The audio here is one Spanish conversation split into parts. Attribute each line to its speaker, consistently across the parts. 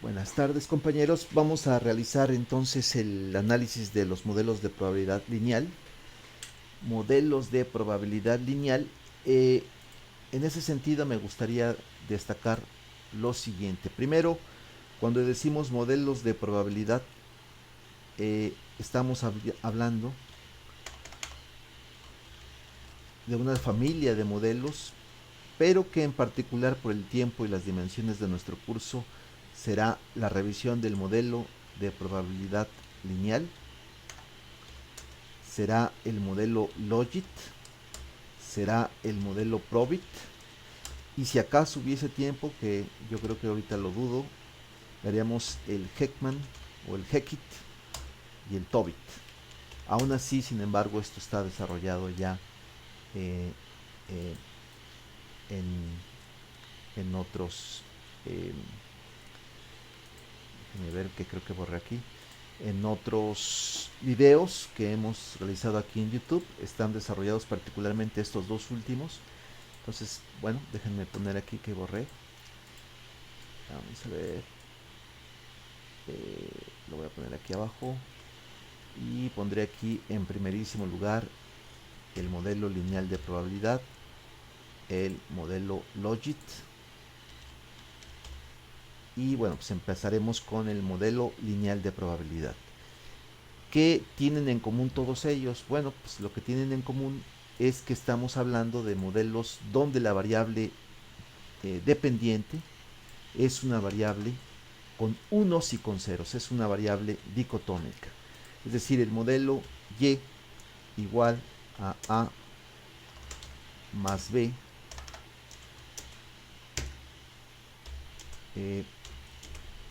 Speaker 1: Buenas tardes, compañeros. Vamos a realizar entonces el análisis de los modelos de probabilidad lineal. Modelos de probabilidad lineal. Eh, en ese sentido me gustaría destacar lo siguiente. Primero, cuando decimos modelos de probabilidad, estamos hablando de una familia de modelos, pero que en particular por el tiempo y las dimensiones de nuestro curso será la revisión del modelo de probabilidad lineal, será el modelo Logit, será el modelo Probit, y si acaso hubiese tiempo, que yo creo que ahorita lo dudo, haríamos el Heckman o el Heckit y el Tobit. Aún así, sin embargo, esto está desarrollado ya eh, eh, en otros, eh, déjenme ver que creo que borré aquí, en otros videos que hemos realizado aquí en YouTube. Están desarrollados particularmente estos dos últimos. Entonces, bueno, déjenme poner aquí que borré. Vamos a ver. Lo voy a poner aquí abajo. Y pondré aquí en primerísimo lugar el modelo lineal de probabilidad, el modelo Logit. Y bueno, pues empezaremos con el modelo lineal de probabilidad. ¿Qué tienen en común todos ellos? Bueno, pues lo que tienen en común es que estamos hablando de modelos donde la variable dependiente es una variable con unos y con ceros, es una variable dicotómica. Es decir, el modelo y igual a más b eh,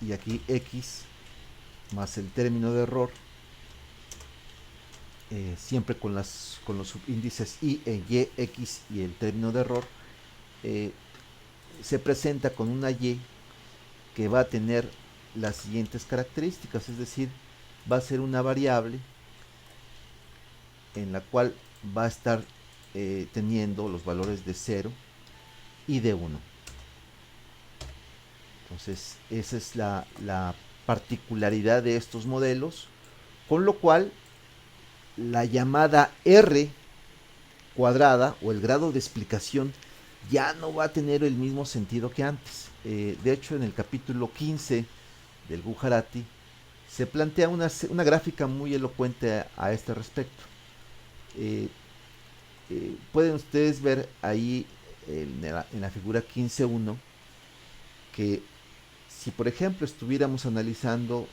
Speaker 1: y aquí x más el término de error, siempre con los subíndices y e y, x y el término de error, eh, se presenta con una y que va a tener las siguientes características. Es decir, va a ser una variable en la cual va a estar teniendo los valores de 0 y de 1. Entonces, esa es la particularidad de estos modelos, con lo cual la llamada R cuadrada o el grado de explicación ya no va a tener el mismo sentido que antes. De hecho, en el capítulo 15 del Gujarati se plantea una gráfica muy elocuente a este respecto. Eh, Pueden ustedes ver ahí en la figura 15.1 que si por ejemplo estuviéramos analizando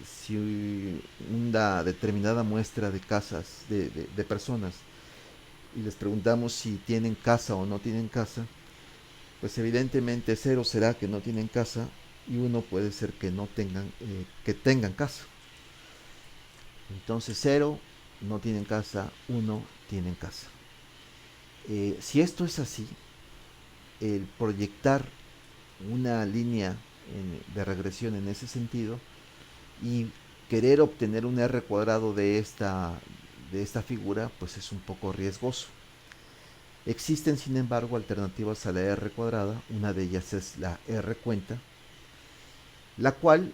Speaker 1: si una determinada muestra de casas, de personas, y les preguntamos si tienen casa o no tienen casa, pues evidentemente 0 será que no tienen casa y 1 puede ser que no tengan, que tengan casa. Entonces 0 no tienen casa, 1 tienen casa. Si esto es así, el proyectar una línea de regresión en ese sentido y querer obtener un r cuadrado de esta figura, pues es un poco riesgoso. Existen, sin embargo, alternativas a la r cuadrada. Una de ellas es la r cuenta, la cual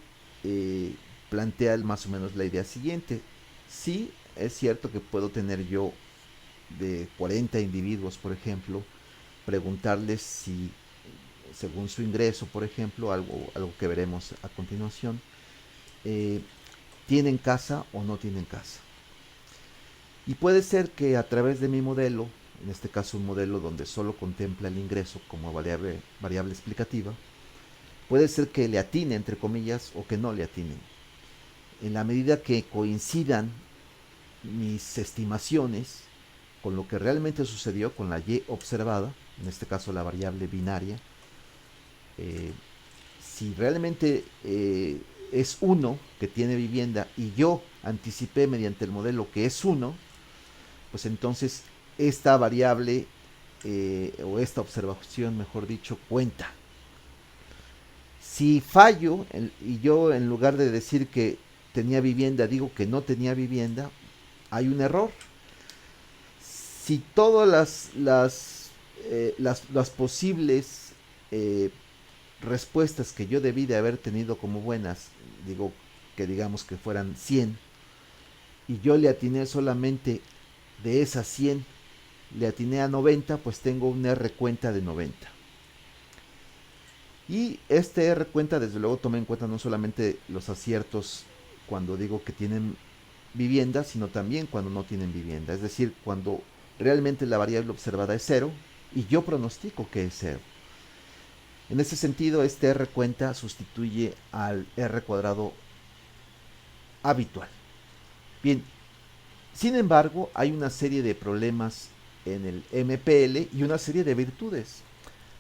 Speaker 1: plantea más o menos la idea siguiente. Sí, es cierto que puedo tener yo de 40 individuos, por ejemplo, preguntarles si, según su ingreso, por ejemplo, algo que veremos a continuación, eh, tienen casa o no tienen casa. Y puede ser que a través de mi modelo, en este caso un modelo donde solo contempla el ingreso como variable explicativa, puede ser que le atine, entre comillas, o que no le atinen. En la medida que coincidan mis estimaciones con lo que realmente sucedió, con la y observada, en este caso la variable binaria, eh, si realmente es 1 que tiene vivienda y yo anticipé mediante el modelo que es 1, pues entonces esta variable o esta observación, mejor dicho, cuenta. Si fallo y yo en lugar de decir que tenía vivienda digo que no tenía vivienda, hay un error. Si todas las posibles respuestas que yo debí de haber tenido como buenas, digo que digamos que fueran 100, y yo le atiné solamente de esas 100, le atiné a 90, pues tengo un R cuenta de 90. Y este R cuenta, desde luego, toma en cuenta no solamente los aciertos cuando digo que tienen vivienda, sino también cuando no tienen vivienda. Es decir, cuando realmente la variable observada es cero y yo pronostico que es cero. En ese sentido, este R cuenta sustituye al R cuadrado habitual. Bien, sin embargo, hay una serie de problemas en el MPL y una serie de virtudes.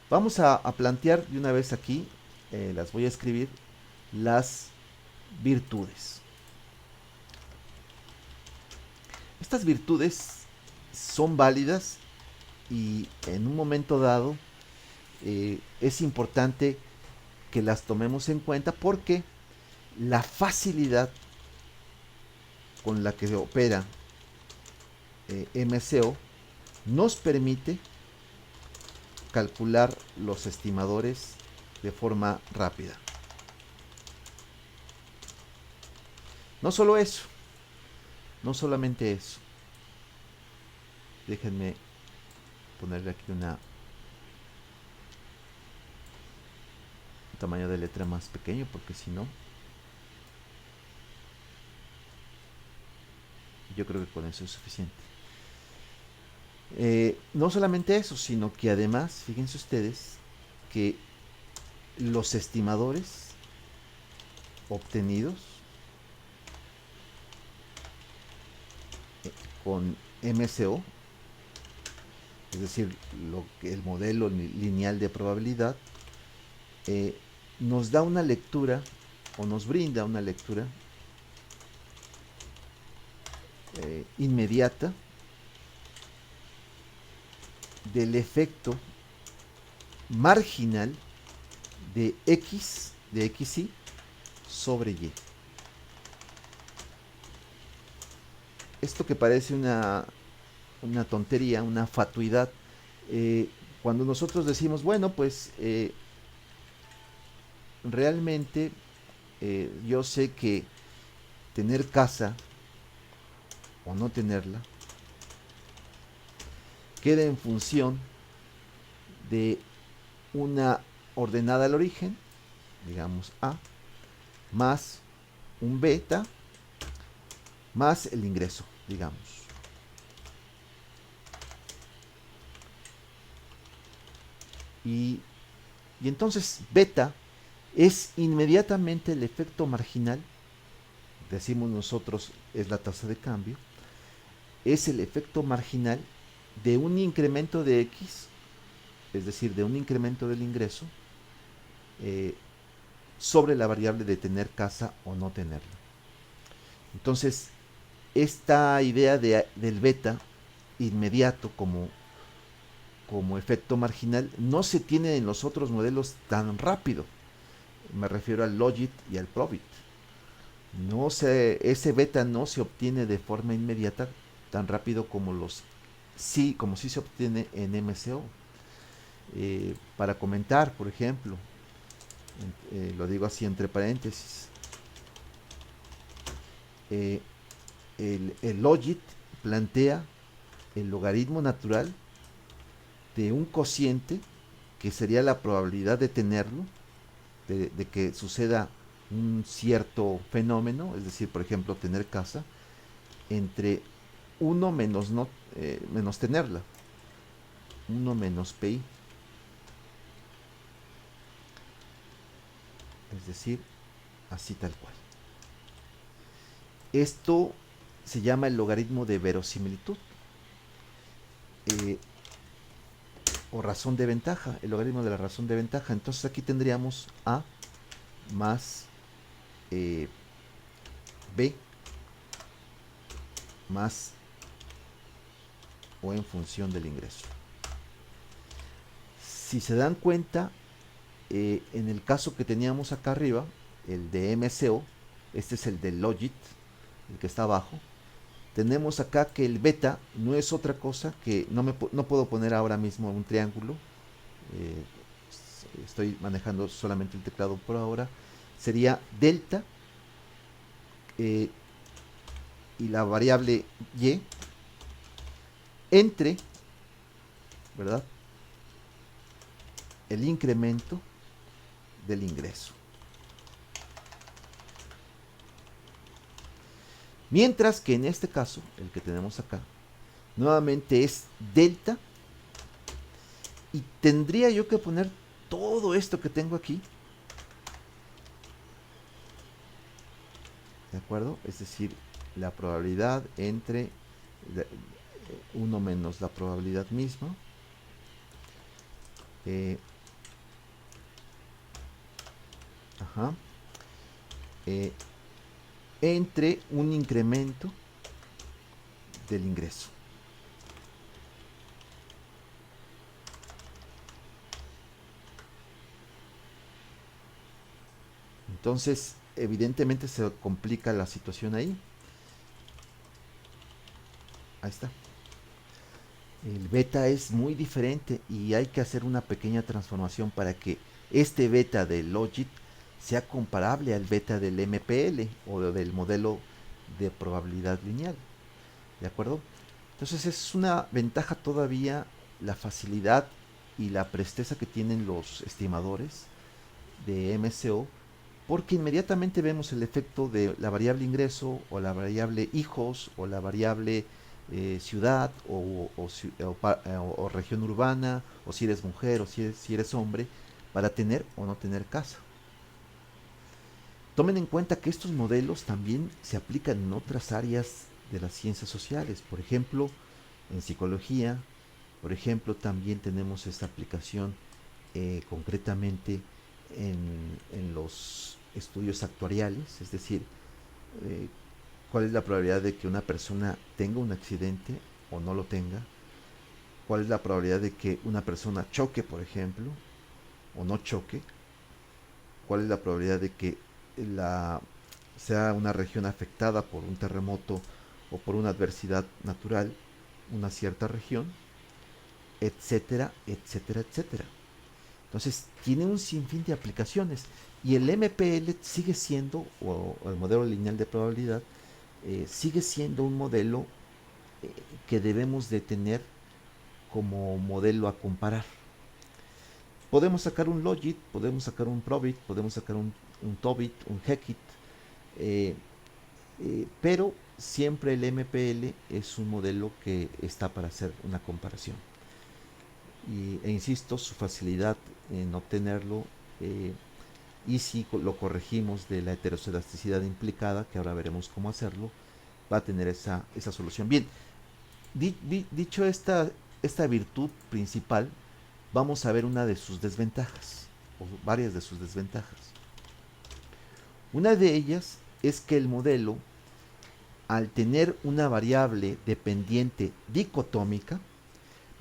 Speaker 1: Vamos a plantear de una vez aquí, las voy a escribir, las virtudes. Estas virtudes son válidas y en un momento dado es importante que las tomemos en cuenta porque la facilidad con la que opera MCO nos permite calcular los estimadores de forma rápida. No solo eso, no solamente eso. Déjenme ponerle aquí un tamaño de letra más pequeño porque si no, yo creo que con eso es suficiente. No solamente eso, sino que además, fíjense ustedes, que los estimadores obtenidos con MCO, es decir, el modelo lineal de probabilidad, nos da una lectura o nos brinda una lectura inmediata del efecto marginal de X, de XY sobre Y. Esto que parece una tontería, una fatuidad, cuando nosotros decimos, bueno, pues realmente yo sé que tener casa o no tenerla queda en función de una ordenada al origen, digamos A, más un beta, más el ingreso, digamos. Y entonces beta es inmediatamente el efecto marginal, decimos nosotros es la tasa de cambio, es el efecto marginal de un incremento de X, es decir, de un incremento del ingreso, sobre la variable de tener casa o no tenerla. Entonces, esta idea del beta inmediato como efecto marginal no se tiene en los otros modelos tan rápido. Me refiero al logit y al probit. Ese beta no se obtiene de forma inmediata tan rápido como sí se obtiene en MCO. Para comentar, por ejemplo, lo digo así entre paréntesis, el logit plantea el logaritmo natural de un cociente que sería la probabilidad de tenerlo, de que suceda un cierto fenómeno, es decir, por ejemplo, tener casa, entre 1 menos, menos tenerla, 1 menos pi, es decir, así tal cual. Esto se llama el logaritmo de verosimilitud o razón de ventaja, el logaritmo de la razón de ventaja. Entonces aquí tendríamos A más B más o en función del ingreso. Si se dan cuenta, en el caso que teníamos acá arriba, el de MCO, este es el de logit, el que está abajo, tenemos acá que el beta no es otra cosa que, no puedo poner ahora mismo un triángulo, estoy manejando solamente el teclado por ahora, sería delta eh, y la variable y entre, ¿verdad?, el incremento del ingreso. Mientras que en este caso, el que tenemos acá, nuevamente es delta y tendría yo que poner todo esto que tengo aquí, ¿de acuerdo? Es decir, la probabilidad entre 1 menos la probabilidad misma, eh, ajá, eh, entre un incremento del ingreso. Entonces, evidentemente se complica la situación ahí. Ahí está. El beta es muy diferente y hay que hacer una pequeña transformación para que este beta del Logit sea comparable al beta del MPL o del modelo de probabilidad lineal. ¿De acuerdo? Entonces es una ventaja todavía la facilidad y la presteza que tienen los estimadores de MCO, porque inmediatamente vemos el efecto de la variable ingreso o la variable hijos o la variable ciudad o región urbana, o si eres mujer o si eres hombre, para tener o no tener casa. Tomen en cuenta que estos modelos también se aplican en otras áreas de las ciencias sociales, por ejemplo, en psicología, por ejemplo, también tenemos esta aplicación concretamente en los estudios actuariales, es decir, eh, cuál es la probabilidad de que una persona tenga un accidente o no lo tenga, cuál es la probabilidad de que una persona choque, por ejemplo, o no choque, cuál es la probabilidad de que la, sea una región afectada por un terremoto o por una adversidad natural, una cierta región, etcétera, etcétera, etcétera. Entonces, tiene un sinfín de aplicaciones y el MPL sigue siendo, o el modelo lineal de probabilidad, sigue siendo un modelo eh, que debemos de tener como modelo a comparar. Podemos sacar un Logit, podemos sacar un Probit, podemos sacar un Tobit, un Hekit, eh, pero siempre el MPL es un modelo que está para hacer una comparación. E insisto, su facilidad en obtenerlo, y si lo corregimos de la heterocedasticidad implicada, que ahora veremos cómo hacerlo, va a tener esa solución. Bien, dicho esta virtud principal, vamos a ver una de sus desventajas, o varias de sus desventajas. Una de ellas es que el modelo, al tener una variable dependiente dicotómica,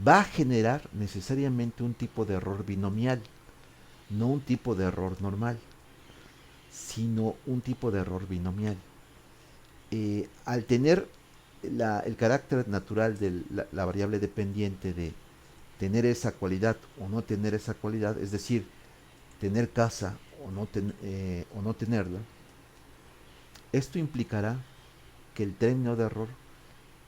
Speaker 1: va a generar necesariamente un tipo de error binomial, no un tipo de error normal, sino un tipo de error binomial. Al tener el carácter natural de la variable dependiente de tener esa cualidad o no tener esa cualidad, es decir, tener casa o no tenerla, esto implicará que el término de error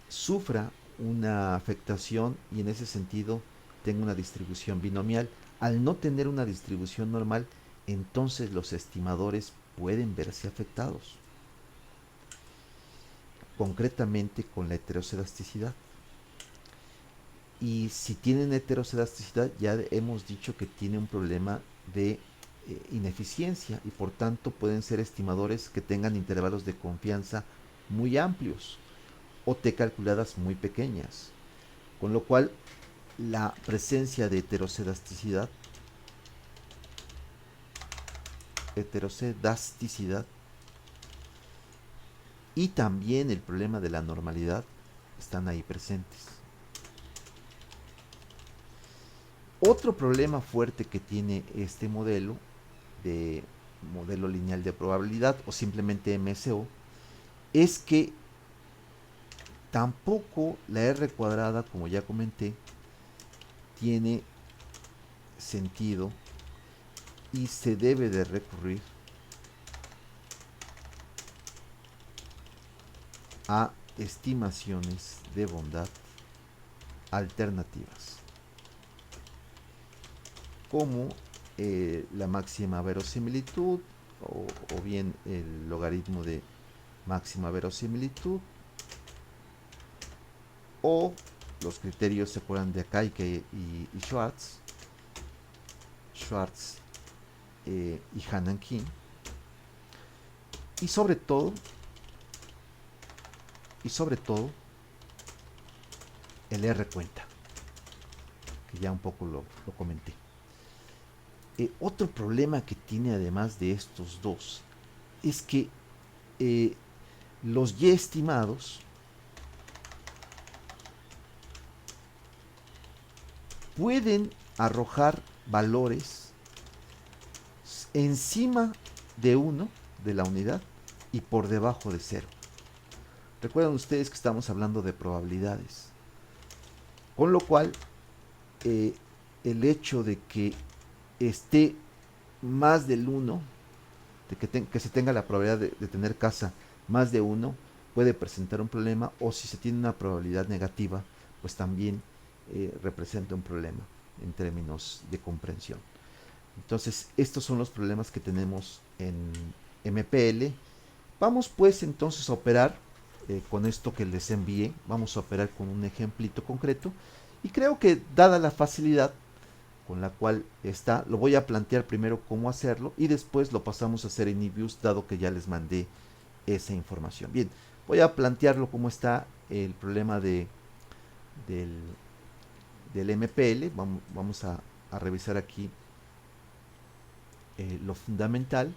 Speaker 1: sufra una afectación y en ese sentido tenga una distribución binomial. Al no tener una distribución normal, entonces los estimadores pueden verse afectados, concretamente con la heterocedasticidad. Y si tienen heterocedasticidad, ya hemos dicho que tiene un problema de ineficiencia y por tanto pueden ser estimadores que tengan intervalos de confianza muy amplios o t calculadas muy pequeñas, con lo cual la presencia de heterocedasticidad y también el problema de la normalidad están ahí presentes. Otro problema fuerte que tiene este modelo de modelo lineal de probabilidad o simplemente MSO es que tampoco la R cuadrada, como ya comenté, tiene sentido y se debe de recurrir a estimaciones de bondad alternativas, como la máxima verosimilitud o bien el logaritmo de máxima verosimilitud, o los criterios, se acuerdan de Akaike y Schwartz, y Hanan-Keen, y sobre todo el R cuenta, que ya un poco lo comenté. Otro problema que tiene además de estos dos es que los Y estimados pueden arrojar valores encima de 1 de la unidad y por debajo de 0. Recuerdan ustedes que estamos hablando de probabilidades, con lo cual el hecho de que esté más del 1, de que se tenga la probabilidad de tener casa más de 1, puede presentar un problema, o si se tiene una probabilidad negativa, pues también representa un problema en términos de comprensión. Entonces, estos son los problemas que tenemos en MPL. Vamos pues entonces a operar con esto que les envié. Vamos a operar con un ejemplito concreto, y creo que dada la facilidad con la cual está, lo voy a plantear primero cómo hacerlo y después lo pasamos a hacer en eViews, dado que ya les mandé esa información. Bien, voy a plantearlo como está el problema del MPL. Vamos a revisar aquí lo fundamental.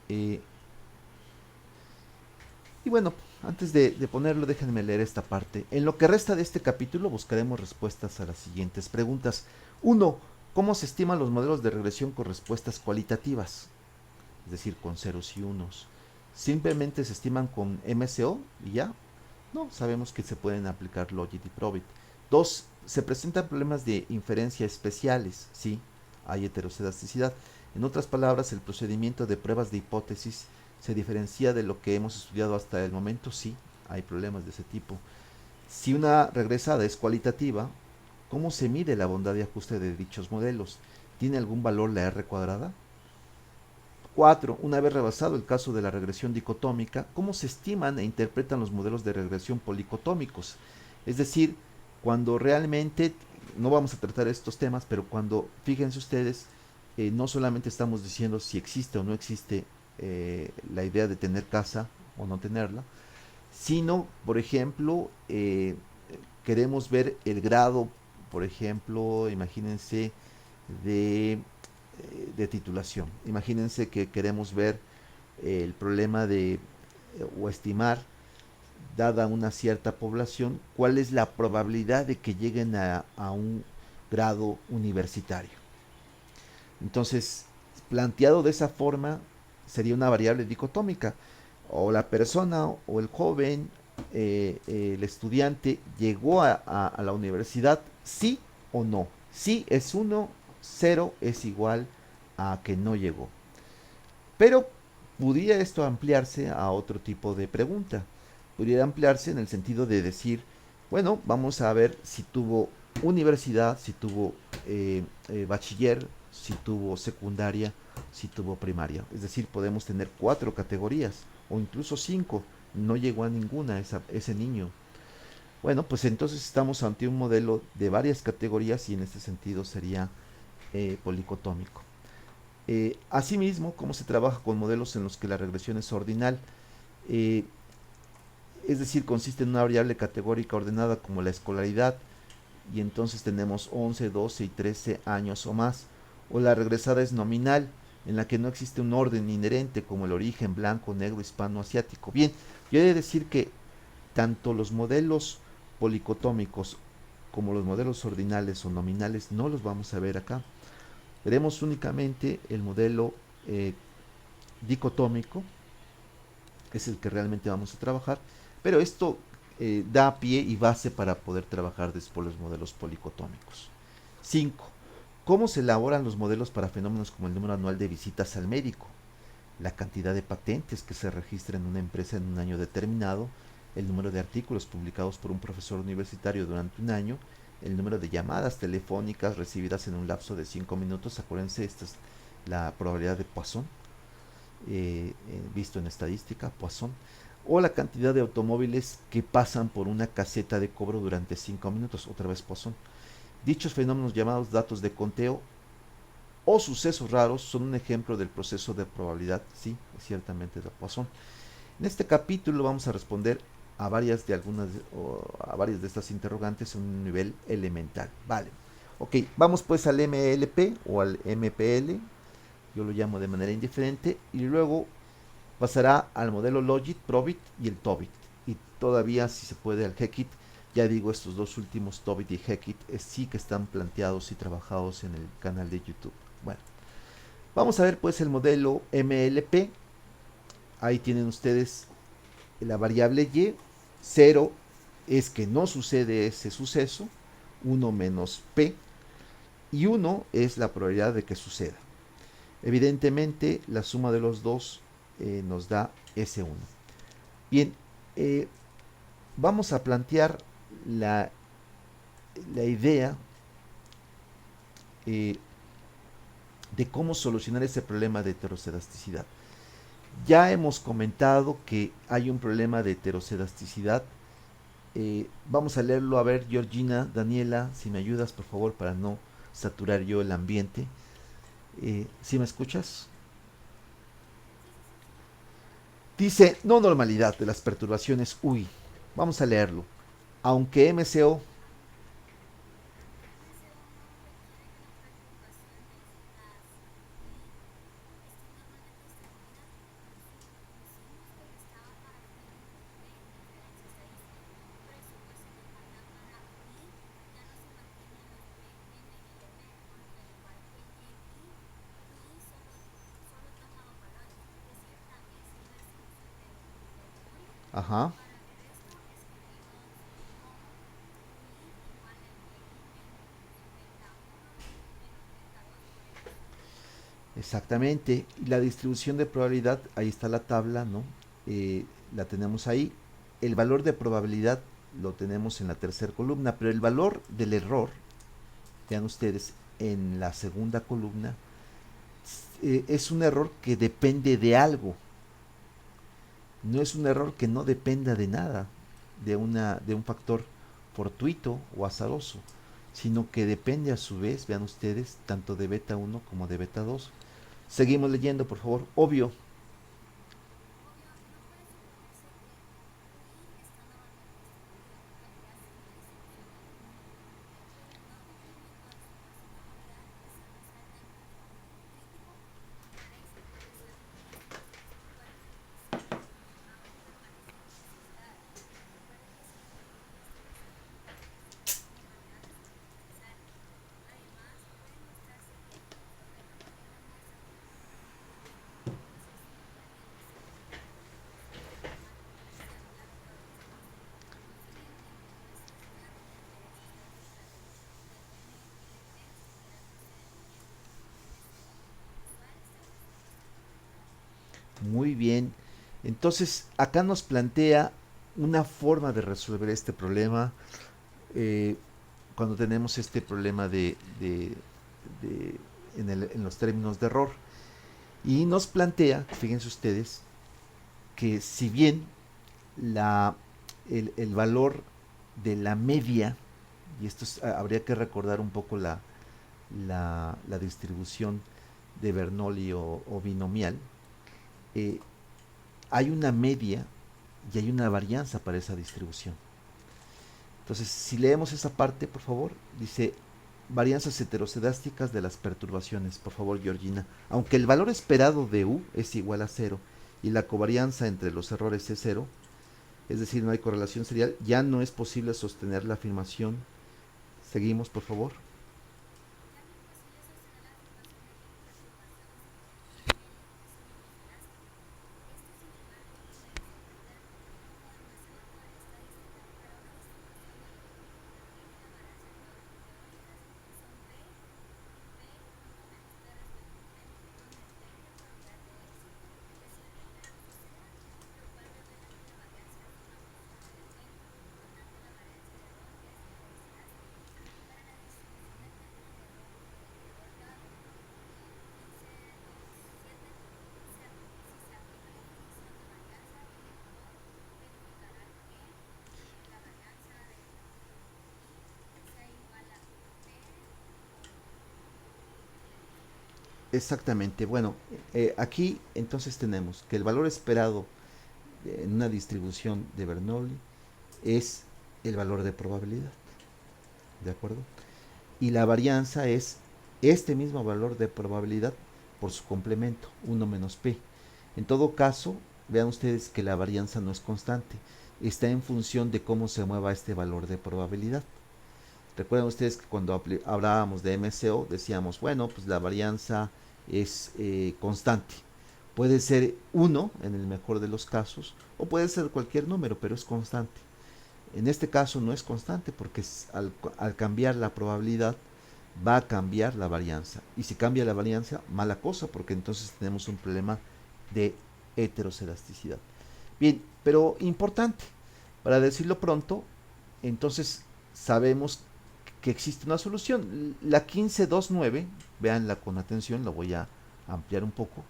Speaker 1: Y bueno, antes de ponerlo, déjenme leer esta parte. En lo que resta de este capítulo buscaremos respuestas a las siguientes preguntas. 1. ¿Cómo se estiman los modelos de regresión con respuestas cualitativas? Es decir, con ceros y unos. ¿Simplemente se estiman con MCO y ya? No, sabemos que se pueden aplicar Logit y Probit. 2. ¿Se presentan problemas de inferencia especiales? Sí, hay heteroscedasticidad. En otras palabras, el procedimiento de pruebas de hipótesis se diferencia de lo que hemos estudiado hasta el momento. Sí, hay problemas de ese tipo. Si una regresada es cualitativa, ¿cómo se mide la bondad de ajuste de dichos modelos? ¿Tiene algún valor la R cuadrada? 4. Una vez rebasado el caso de la regresión dicotómica, ¿cómo se estiman e interpretan los modelos de regresión policotómicos? Es decir, cuando realmente, no vamos a tratar estos temas, pero cuando, fíjense ustedes, no solamente estamos diciendo si existe o no existe la idea de tener casa o no tenerla, sino, por ejemplo, queremos ver el grado, por ejemplo, imagínense, de titulación. Imagínense que queremos ver el problema de, o estimar, dada una cierta población, cuál es la probabilidad de que lleguen a un grado universitario. Entonces, planteado de esa forma, sería una variable dicotómica. O la persona o el joven, el estudiante, llegó a la universidad, sí o no. Sí es 1, 0 es igual a que no llegó. Pero pudiera esto ampliarse a otro tipo de pregunta. Pudiera ampliarse en el sentido de decir, bueno, vamos a ver si tuvo universidad, si tuvo bachiller, si tuvo secundaria, si tuvo primaria. Es decir, podemos tener 4 categorías o incluso 5. No llegó a ninguna ese niño. Bueno, pues entonces estamos ante un modelo de varias categorías y en este sentido sería policotómico. Asimismo, cómo se trabaja con modelos en los que la regresión es ordinal, eh, es decir, consiste en una variable categórica ordenada como la escolaridad, y entonces tenemos 11, 12 y 13 años o más. O la regresada es nominal, en la que no existe un orden inherente como el origen, blanco, negro, hispano, asiático. Bien, yo he de decir que tanto los modelos policotómicos como los modelos ordinales o nominales no los vamos a ver acá. Veremos únicamente el modelo dicotómico, que es el que realmente vamos a trabajar, pero esto da pie y base para poder trabajar después los modelos policotómicos. 5. ¿Cómo se elaboran los modelos para fenómenos como el número anual de visitas al médico, la cantidad de patentes que se registra en una empresa en un año determinado, el número de artículos publicados por un profesor universitario durante un año, el número de llamadas telefónicas recibidas en un lapso de 5 minutos? Acuérdense, esta es la probabilidad de Poisson, visto en estadística, Poisson, o la cantidad de automóviles que pasan por una caseta de cobro durante 5 minutos, otra vez Poisson. Dichos fenómenos llamados datos de conteo o sucesos raros son un ejemplo del proceso de probabilidad, sí, ciertamente de Poisson. En este capítulo vamos a responder a varias de estas interrogantes en un nivel elemental. Vale. Ok, vamos pues al MLP o al MPL, yo lo llamo de manera indiferente, y luego pasará al modelo Logit, Probit y el Tobit. Y todavía, si se puede, al Heckit. Ya digo, estos dos últimos, Tobit y Heckit, sí que están planteados y trabajados en el canal de YouTube. Bueno, vamos a ver pues el modelo MLP. Ahí tienen ustedes la variable y. 0 es que no sucede ese suceso, 1 menos p, y 1 es la probabilidad de que suceda. Evidentemente, la suma de los dos nos da S1. Bien, eh, vamos a plantear la, la idea eh, de cómo solucionar ese problema de heterocedasticidad. Ya hemos comentado que hay un problema de heterocedasticidad. Vamos a leerlo. A ver, Georgina, Daniela, si me ayudas, por favor, para no saturar yo el ambiente. ¿Sí me escuchas? Dice, no normalidad de las perturbaciones UI. Vamos a leerlo. Aunque MCO ajá, exactamente. Y la distribución de probabilidad, ahí está la tabla, ¿no? La tenemos ahí. El valor de probabilidad lo tenemos en la tercera columna, pero el valor del error, vean ustedes, en la segunda columna, es un error que depende de algo. No es un error que no dependa de nada, de un factor fortuito o azaroso, sino que depende a su vez, vean ustedes, tanto de beta 1 como de beta 2. Seguimos leyendo, por favor. Obvio. Muy bien. Entonces, acá nos plantea una forma de resolver este problema eh, cuando tenemos este problema en los términos de error. Y nos plantea, fíjense ustedes, que si bien el valor de la media, y esto habría que recordar un poco la distribución de Bernoulli o binomial, eh, hay una media y hay una varianza para esa distribución. Entonces, si leemos esa parte, por favor, dice varianzas heterocedásticas de las perturbaciones, por favor, Georgina. Aunque el valor esperado de U es igual a cero y la covarianza entre los errores es cero, es decir, no hay correlación serial, ya no es posible sostener la afirmación. Seguimos, por favor. Exactamente. Bueno, aquí entonces tenemos que el valor esperado en una distribución de Bernoulli es el valor de probabilidad, ¿de acuerdo? Y la varianza es este mismo valor de probabilidad por su complemento, 1 menos p. En todo caso, vean ustedes que la varianza no es constante, está en función de cómo se mueva este valor de probabilidad. Recuerden ustedes que cuando hablábamos de MCO decíamos, bueno, pues la varianza es constante. Puede ser 1 en el mejor de los casos o puede ser cualquier número, pero es constante. En este caso no es constante porque al cambiar la probabilidad va a cambiar la varianza. Y si cambia la varianza, mala cosa, porque entonces tenemos un problema de heteroscedasticidad. Bien, pero importante, para decirlo pronto, entonces sabemos que existe una solución. La 1529, véanla con atención, la voy a ampliar un poco.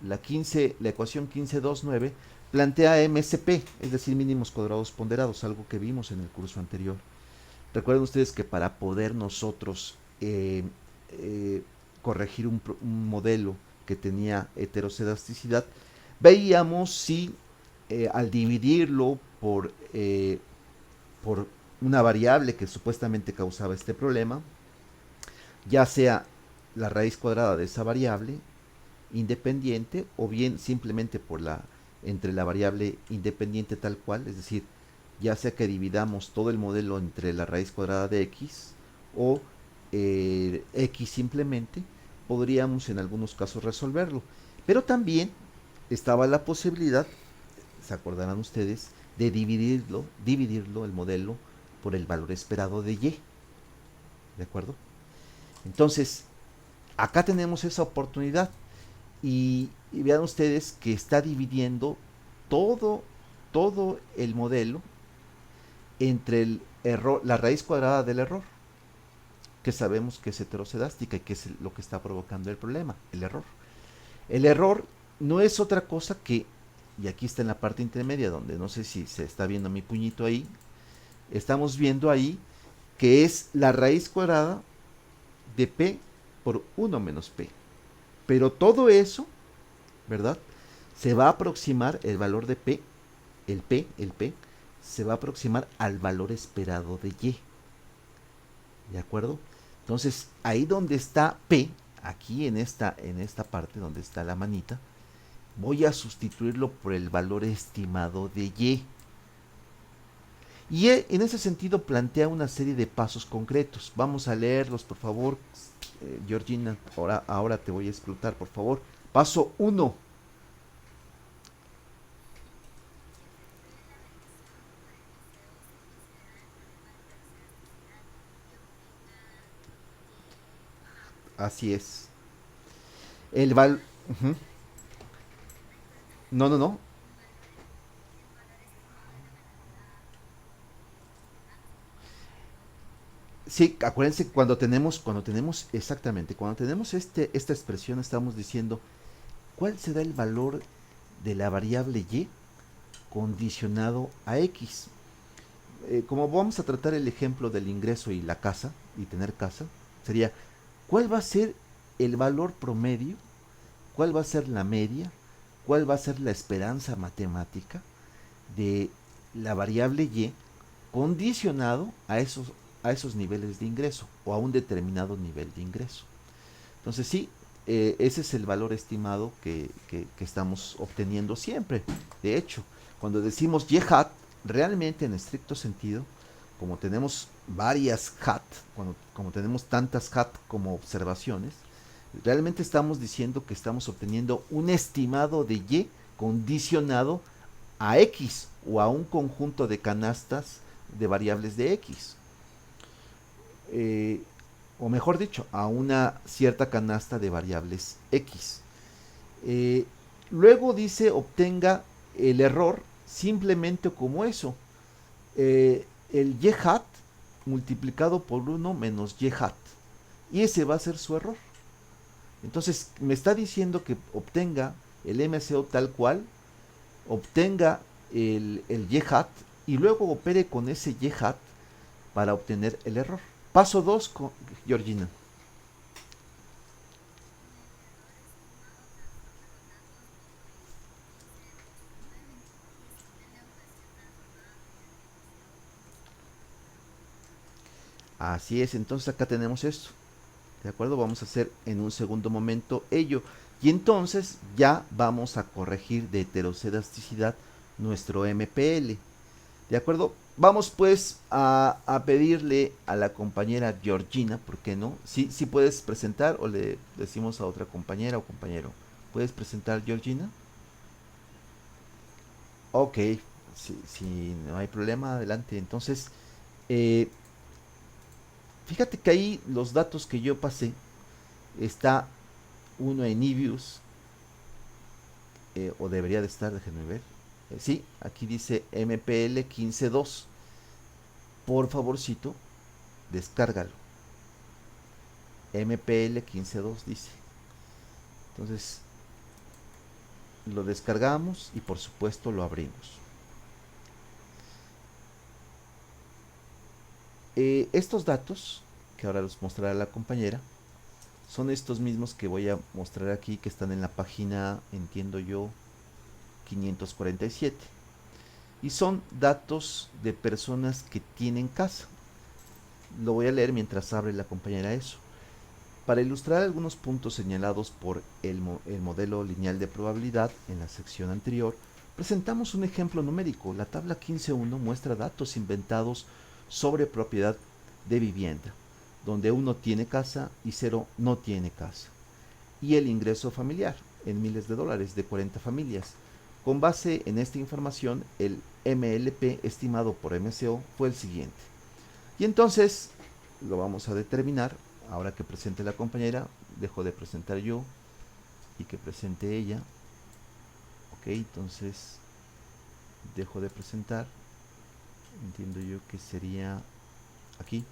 Speaker 1: La ecuación 1529 plantea MSP, es decir, mínimos cuadrados ponderados, algo que vimos en el curso anterior. Recuerden ustedes que para poder nosotros eh, corregir un modelo que tenía heterocedasticidad, veíamos si al dividirlo por una variable que supuestamente causaba este problema, ya sea la raíz cuadrada de esa variable independiente o bien simplemente entre la variable independiente tal cual, es decir, ya sea que dividamos todo el modelo entre la raíz cuadrada de x o x simplemente, podríamos en algunos casos resolverlo. Pero también estaba la posibilidad, se acordarán ustedes, de dividirlo el modelo por el valor esperado de y. ¿De acuerdo? Entonces, acá tenemos esa oportunidad. Y vean ustedes que está dividiendo todo, todo el modelo entre el error, la raíz cuadrada del error, que sabemos que es heteroscedástica y que es lo que está provocando el problema, el error. El error no es otra cosa que, y aquí está en la parte intermedia donde no sé si se está viendo mi puñito ahí, estamos viendo ahí que es la raíz cuadrada de p por 1 menos p. Pero todo eso, ¿verdad? Se va a aproximar el valor de p, el p, se va a aproximar al valor esperado de y. ¿De acuerdo? Entonces, ahí donde está p, aquí en esta parte donde está la manita, voy a sustituirlo por el valor estimado de y. Y en ese sentido plantea una serie de pasos concretos. Vamos a leerlos, por favor. Georgina, ahora te voy a explotar, por favor. Paso 1. Así es. El val... Ujú. No, no, no. Sí, acuérdense que cuando tenemos esta expresión, estamos diciendo cuál será el valor de la variable y condicionado a x. Como vamos a tratar el ejemplo del ingreso y la casa, y tener casa, sería cuál va a ser el valor promedio, cuál va a ser la media, cuál va a ser la esperanza matemática de la variable y condicionado a esos niveles de ingreso o a un determinado nivel de ingreso. Entonces sí, ese es el valor estimado que estamos obteniendo siempre. De hecho, cuando decimos y hat, realmente en estricto sentido, como tenemos varias hat, como tenemos tantas hat como observaciones, realmente estamos diciendo que estamos obteniendo un estimado de y condicionado a x o a un conjunto de canastas de variables de x. Eh, o mejor dicho, a una cierta canasta de variables x. Eh, Luego dice obtenga el error simplemente como eso. El y hat multiplicado por 1 menos y hat. Y ese va a ser su error. Entonces me está diciendo que obtenga el MCO tal cual, obtenga el y hat y luego opere con ese y hat para obtener el error. Paso 2, Georgina. Así es, entonces acá tenemos esto. ¿De acuerdo? Vamos a hacer en un segundo momento ello. Y entonces ya vamos a corregir de heterocelasticidad nuestro MPL. ¿De acuerdo? Vamos pues a pedirle a la compañera Georgina, ¿por qué no? ¿Sí puedes presentar o le decimos a otra compañera o compañero? ¿Puedes presentar, Georgina? Ok, si no hay problema, adelante. Entonces, eh, fíjate que ahí los datos que yo pasé, está uno en Ivius, o debería de estar, déjenme ver. Sí, aquí dice MPL 15.2. Por favorcito, descárgalo. MPL 15.2 dice. Entonces, lo descargamos y por supuesto lo abrimos. Estos datos, que ahora los mostrará la compañera, son estos mismos que voy a mostrar aquí, que están en la página, entiendo yo, 547. Y son datos de personas que tienen casa. Lo voy a leer mientras abre la compañera eso. Para ilustrar algunos puntos señalados por el modelo lineal de probabilidad en la sección anterior, presentamos un ejemplo numérico. La tabla 15.1 muestra datos inventados sobre propiedad de vivienda, donde 1 tiene casa y 0 no tiene casa, y el ingreso familiar en miles de dólares de 40 familias. Con base en esta información, el MLP estimado por MCO fue el siguiente. Y entonces lo vamos a determinar. Ahora que presente la compañera, dejo de presentar yo y que presente ella. Ok, entonces dejo de presentar. Entiendo yo que sería aquí.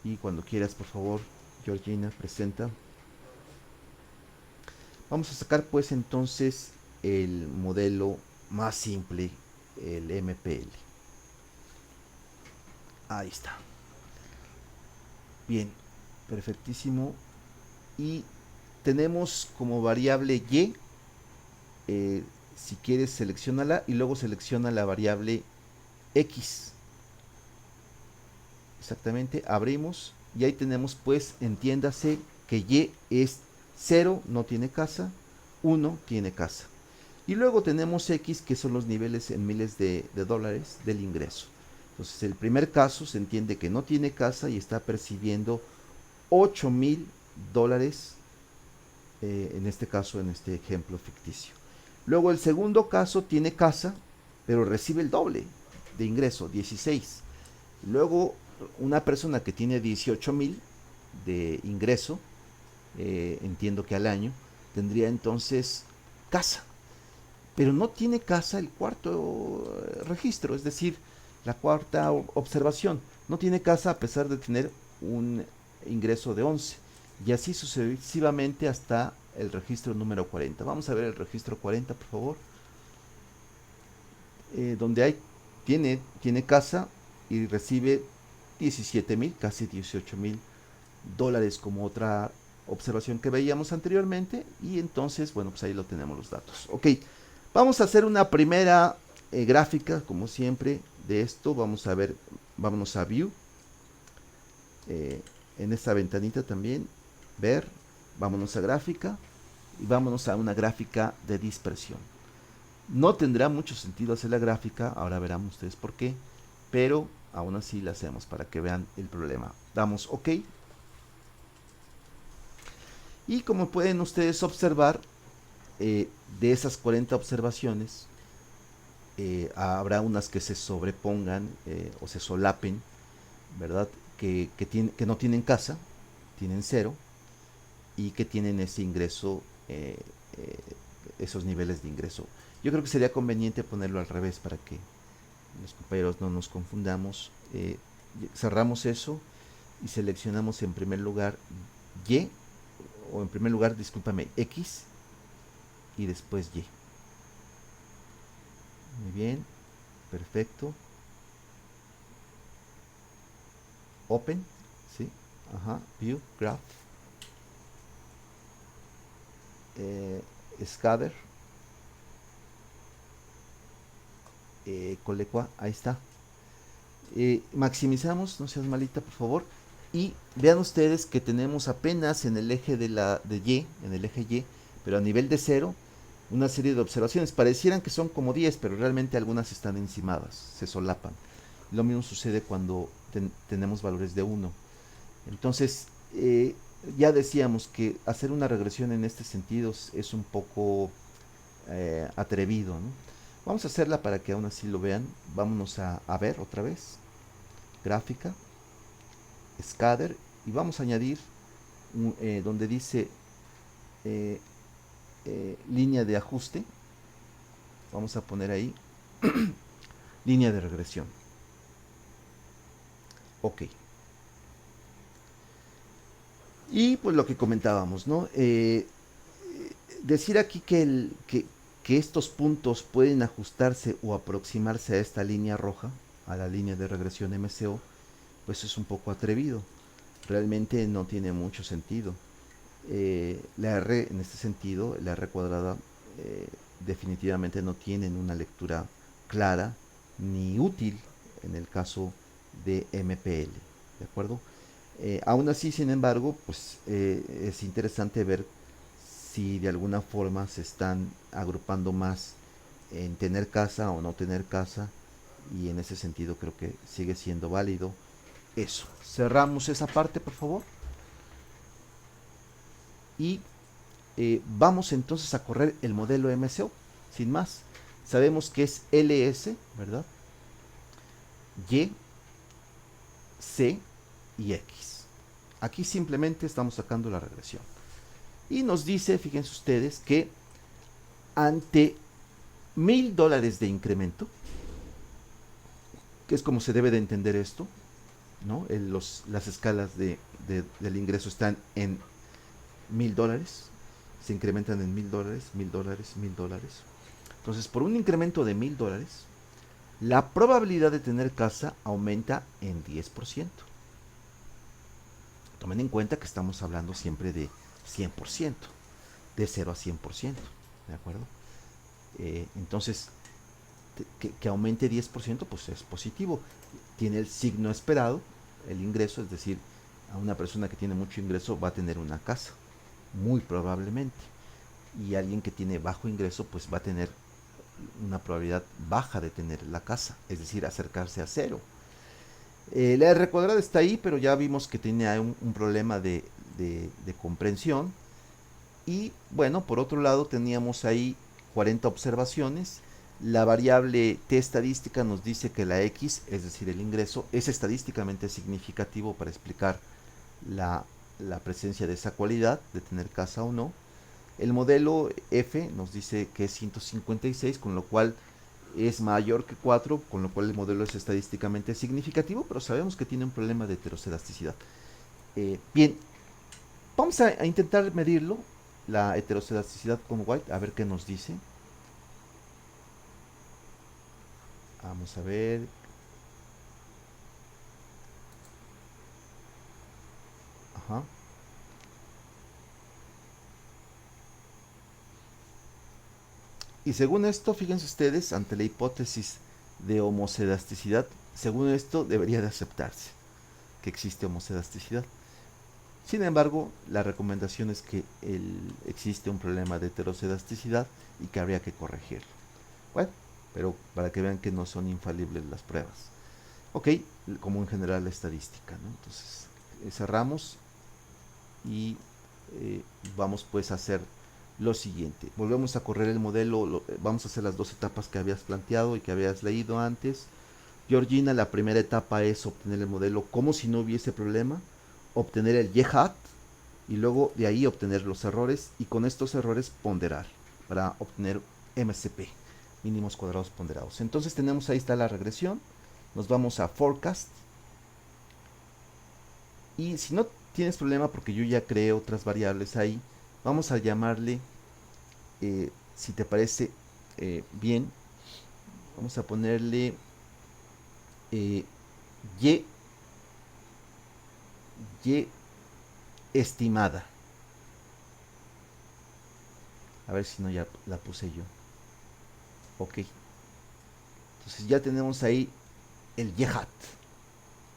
Speaker 1: Y cuando quieras, por favor, Georgina, presenta. Vamos a sacar pues entonces el modelo más simple, el MPL. Ahí está. Bien, perfectísimo. Y tenemos como variable Y, si quieres seleccionala y luego selecciona la variable X. Exactamente, abrimos y ahí tenemos pues, entiéndase que Y es 0, no tiene casa, 1 tiene casa. Y luego tenemos X, que son los niveles en miles de dólares del ingreso. Entonces, el primer caso se entiende que no tiene casa y está percibiendo $8,000, en este caso, en este ejemplo ficticio. Luego, el segundo caso tiene casa, pero recibe el doble de ingreso, 16. Luego, una persona que tiene 18,000 de ingreso, entiendo que al año, tendría entonces casa, pero no tiene casa el cuarto registro, es decir, la cuarta observación. No tiene casa a pesar de tener un ingreso de 11. Y así sucesivamente hasta el registro número 40. Vamos a ver el registro 40, por favor. Donde tiene casa y recibe 17,000, casi 18,000 dólares, como otra observación que veíamos anteriormente. Y entonces, bueno, pues ahí lo tenemos los datos. Ok, vamos a hacer una primera gráfica, como siempre, de esto. Vamos a ver, vámonos a View. En esta ventanita también, ver, vámonos a gráfica y vámonos a una gráfica de dispersión. No tendrá mucho sentido hacer la gráfica, ahora verán ustedes por qué, pero aún así la hacemos para que vean el problema. Damos OK. Y como pueden ustedes observar, de esas 40 observaciones, habrá unas que se sobrepongan o se solapen, ¿verdad? Que no tienen casa, tienen cero, y que tienen ese ingreso, eh, esos niveles de ingreso. Yo creo que sería conveniente ponerlo al revés para que los compañeros no nos confundamos. Cerramos eso y seleccionamos en primer lugar Y, o en primer lugar, discúlpame, X, y después Y. Muy bien, perfecto. Open, ¿sí? Ajá, View, Graph, Scatter, Colecua, ahí está. Maximizamos, no seas malita por favor, y vean ustedes que tenemos apenas en el eje de Y, en el eje Y, pero a nivel de cero, una serie de observaciones. Parecieran que son como 10, pero realmente algunas están encimadas, se solapan. Lo mismo sucede cuando tenemos valores de uno. Entonces, ya decíamos que hacer una regresión en este sentido es un poco atrevido, ¿no? Vamos a hacerla para que aún así lo vean. Vámonos a ver otra vez. Gráfica, scatter, y vamos a añadir donde dice eh, línea de ajuste. Vamos a poner ahí línea de regresión. Ok. Y pues lo que comentábamos, ¿no? Decir aquí que estos puntos pueden ajustarse o aproximarse a esta línea roja, a la línea de regresión MCO, pues es un poco atrevido. Realmente no tiene mucho sentido. La R en este sentido, la R cuadrada, definitivamente no tienen una lectura clara ni útil en el caso de MPL. ¿De acuerdo? Aún así, sin embargo, pues es interesante ver si de alguna forma se están agrupando más en tener casa o no tener casa, y en ese sentido creo que sigue siendo válido eso. Cerramos esa parte, por favor, y vamos entonces a correr el modelo MCO, sin más. Sabemos que es LS, ¿verdad? Y, C y X. Aquí simplemente estamos sacando la regresión. Y nos dice, fíjense ustedes, que ante $1000 de incremento, que es como se debe de entender esto, ¿no? Las escalas del ingreso están en $1000, se incrementan en $1000, $1000, $1000. Entonces, por un incremento de $1000, la probabilidad de tener casa aumenta en 10%. Tomen en cuenta que estamos hablando siempre de 100%, de 0 a 100%, ¿de acuerdo? Entonces, que aumente 10%, pues es positivo. Tiene el signo esperado, el ingreso, es decir, a una persona que tiene mucho ingreso va a tener una casa, muy probablemente. Y alguien que tiene bajo ingreso, pues va a tener una probabilidad baja de tener la casa, es decir, acercarse a cero. La R cuadrada está ahí, pero ya vimos que tiene un problema de comprensión. Y bueno, por otro lado teníamos ahí 40 observaciones. La variable T estadística nos dice que la X, es decir, el ingreso, es estadísticamente significativo para explicar la, la presencia de esa cualidad, de tener casa o no. El modelo F nos dice que es 156, con lo cual es mayor que 4, con lo cual el modelo es estadísticamente significativo, pero sabemos que tiene un problema de heterocedasticidad. Bien, vamos a intentar medirlo, la heterocedasticidad con White, a ver qué nos dice. Vamos a ver. Ajá. Y según esto, fíjense ustedes, ante la hipótesis de homocedasticidad, según esto debería de aceptarse que existe homocedasticidad. Sin embargo, la recomendación es que existe un problema de heterocedasticidad y que habría que corregirlo. Bueno, pero para que vean que no son infalibles las pruebas. Ok, como en general la estadística, ¿no? Entonces, cerramos y vamos pues a hacer lo siguiente. Volvemos a correr el modelo, vamos a hacer las dos etapas que habías planteado y que habías leído antes. Georgina, la primera etapa es obtener el modelo como si no hubiese problema, obtener el Y-hat y luego de ahí obtener los errores y con estos errores ponderar para obtener MCP, mínimos cuadrados ponderados. Entonces tenemos ahí está la regresión, nos vamos a forecast y si no tienes problema porque yo ya creé otras variables ahí, vamos a llamarle, si te parece bien, vamos a ponerle y, y estimada. A ver si no ya la puse yo. Ok. Entonces ya tenemos ahí el y hat.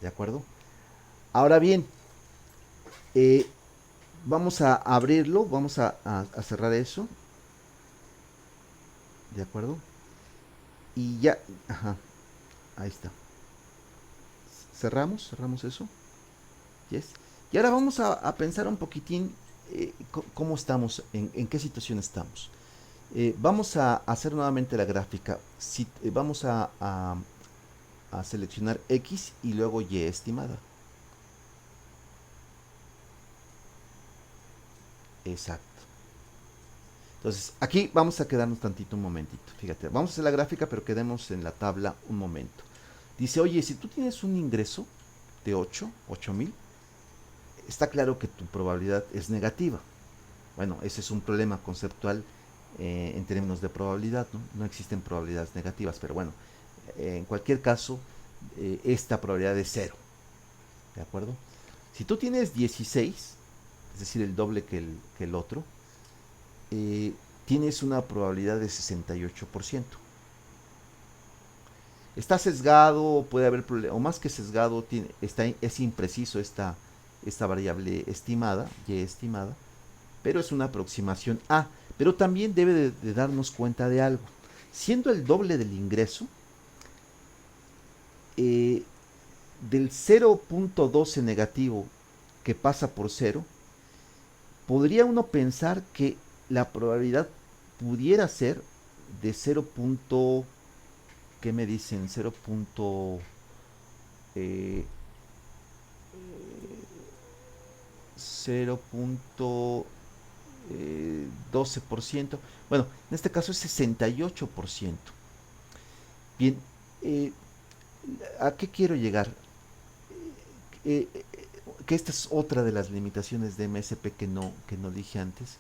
Speaker 1: ¿De acuerdo? Ahora bien, eh, vamos a abrirlo, vamos a cerrar eso. ¿De acuerdo? Y ya, ajá, ahí está. Cerramos eso. Yes. Y ahora vamos a pensar un poquitín cómo estamos, en qué situación estamos. Vamos a hacer nuevamente la gráfica. Si, vamos a seleccionar X y luego Y estimada. Exacto. Entonces, aquí vamos a quedarnos tantito un momentito. Fíjate, vamos a hacer la gráfica, pero quedemos en la tabla un momento. Dice, oye, si tú tienes un ingreso de 8,000, está claro que tu probabilidad es negativa. Bueno, ese es un problema conceptual en términos de probabilidad, ¿no? No existen probabilidades negativas, pero bueno, en cualquier caso, esta probabilidad es cero, ¿de acuerdo? Si tú tienes 16, es decir, el doble que el otro, eh, tienes una probabilidad de 68%. Está sesgado, puede haber problemas, o más que sesgado, es impreciso esta variable estimada, y estimada, pero es una aproximación A. Pero también debe de darnos cuenta de algo. Siendo el doble del ingreso, eh, del 0,12 negativo que pasa por cero, podría uno pensar que la probabilidad pudiera ser de 0. ¿Qué me dicen? 0. Eh, 0,12%. Bueno, en este caso es 68%. Bien, eh, ¿a qué quiero llegar? Eh, eh, que esta es otra de las limitaciones de MSP que no dije antes,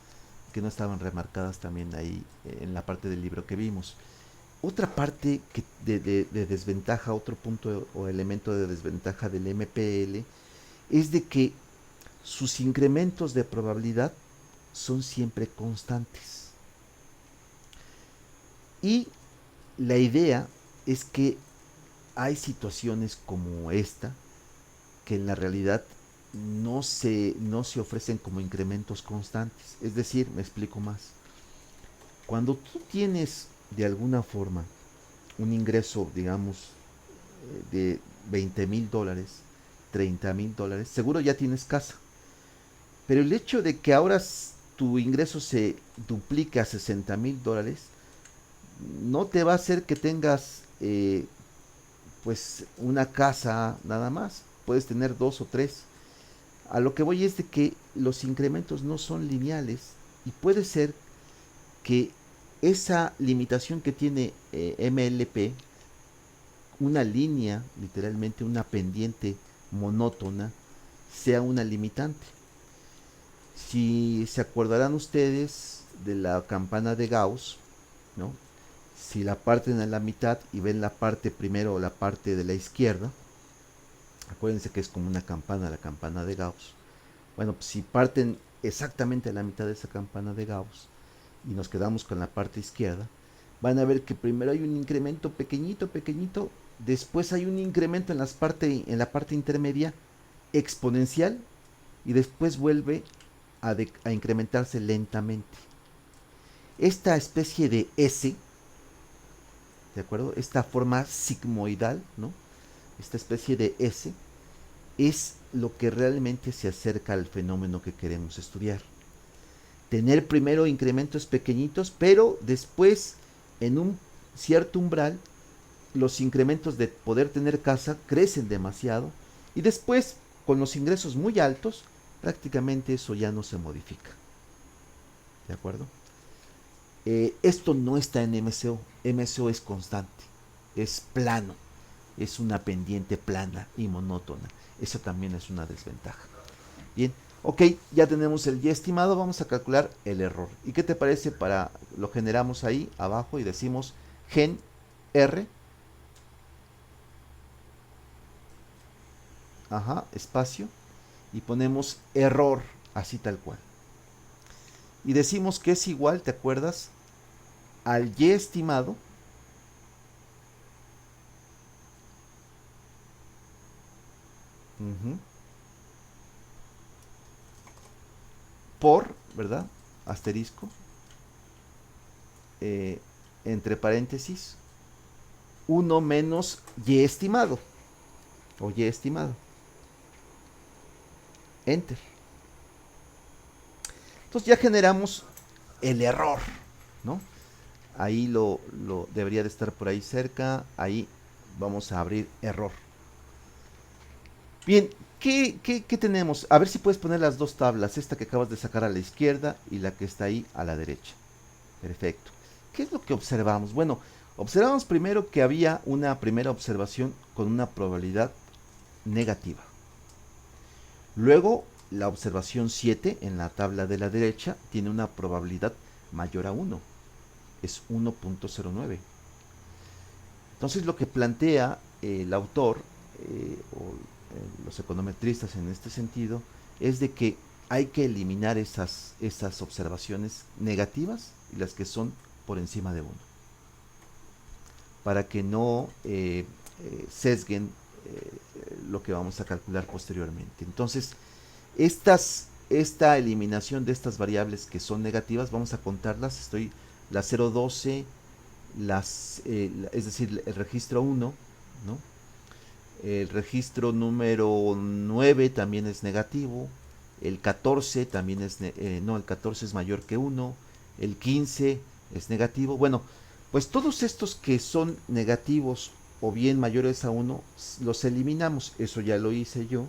Speaker 1: que no estaban remarcadas también ahí en la parte del libro que vimos. Otra parte de desventaja, otro punto o elemento de desventaja del MPL es de que sus incrementos de probabilidad son siempre constantes. Y la idea es que hay situaciones como esta que en la realidad no se ofrecen como incrementos constantes. Es decir, me explico más. Cuando tú tienes de alguna forma un ingreso, digamos, de $20,000, $30,000, seguro ya tienes casa. Pero el hecho de que ahora tu ingreso se duplique a $60,000 no te va a hacer que tengas pues una casa nada más. Puedes tener dos o tres. A lo que voy es de que los incrementos no son lineales y puede ser que esa limitación que tiene MLP, una línea, literalmente una pendiente monótona, sea una limitante. Si se acordarán ustedes de la campana de Gauss, ¿no? Si la parten a la mitad y ven la parte primero, la parte de la izquierda, acuérdense que es como una campana, la campana de Gauss. Bueno, pues si parten exactamente a la mitad de esa campana de Gauss y nos quedamos con la parte izquierda, van a ver que primero hay un incremento pequeñito, pequeñito, después hay un incremento en la parte intermedia exponencial y después vuelve a incrementarse lentamente. Esta especie de S, ¿de acuerdo? Esta forma sigmoidal, ¿no? Esta especie de S es lo que realmente se acerca al fenómeno que queremos estudiar. Tener primero incrementos pequeñitos, pero después en un cierto umbral los incrementos de poder tener casa crecen demasiado y después con los ingresos muy altos prácticamente eso ya no se modifica. ¿De acuerdo? Esto no está en MCO. MCO es constante, es plano, es una pendiente plana y monótona. Eso también es una desventaja. Bien, ok, ya tenemos el y estimado, vamos a calcular el error. ¿Y qué te parece para lo generamos ahí abajo y decimos gen R, ajá, espacio, y ponemos error, así tal cual. Y decimos que es igual, ¿te acuerdas? Al y estimado Ujú. Por, ¿verdad? Asterisco, eh, entre paréntesis, uno menos y estimado, o y estimado, enter. Entonces ya generamos el error, ¿no? Ahí lo debería de estar por ahí cerca, ahí vamos a abrir error. Bien, ¿qué tenemos? A ver si puedes poner las dos tablas, esta que acabas de sacar a la izquierda y la que está ahí a la derecha. Perfecto. ¿Qué es lo que observamos? Bueno, observamos primero que había una primera observación con una probabilidad negativa. Luego, la observación 7 en la tabla de la derecha tiene una probabilidad mayor a 1. Es 1.09. Entonces, lo que plantea el autor o los econometristas en este sentido es de que hay que eliminar esas observaciones negativas y las que son por encima de 1 para que no sesguen lo que vamos a calcular posteriormente. Entonces, esta eliminación de estas variables que son negativas, vamos a contarlas. La 012, es decir, el registro 1, ¿no? El registro número 9 también es negativo. El 14 también no, el 14 es mayor que 1. El 15 es negativo. Bueno, pues todos estos que son negativos o bien mayores a 1 los eliminamos. Eso ya lo hice yo.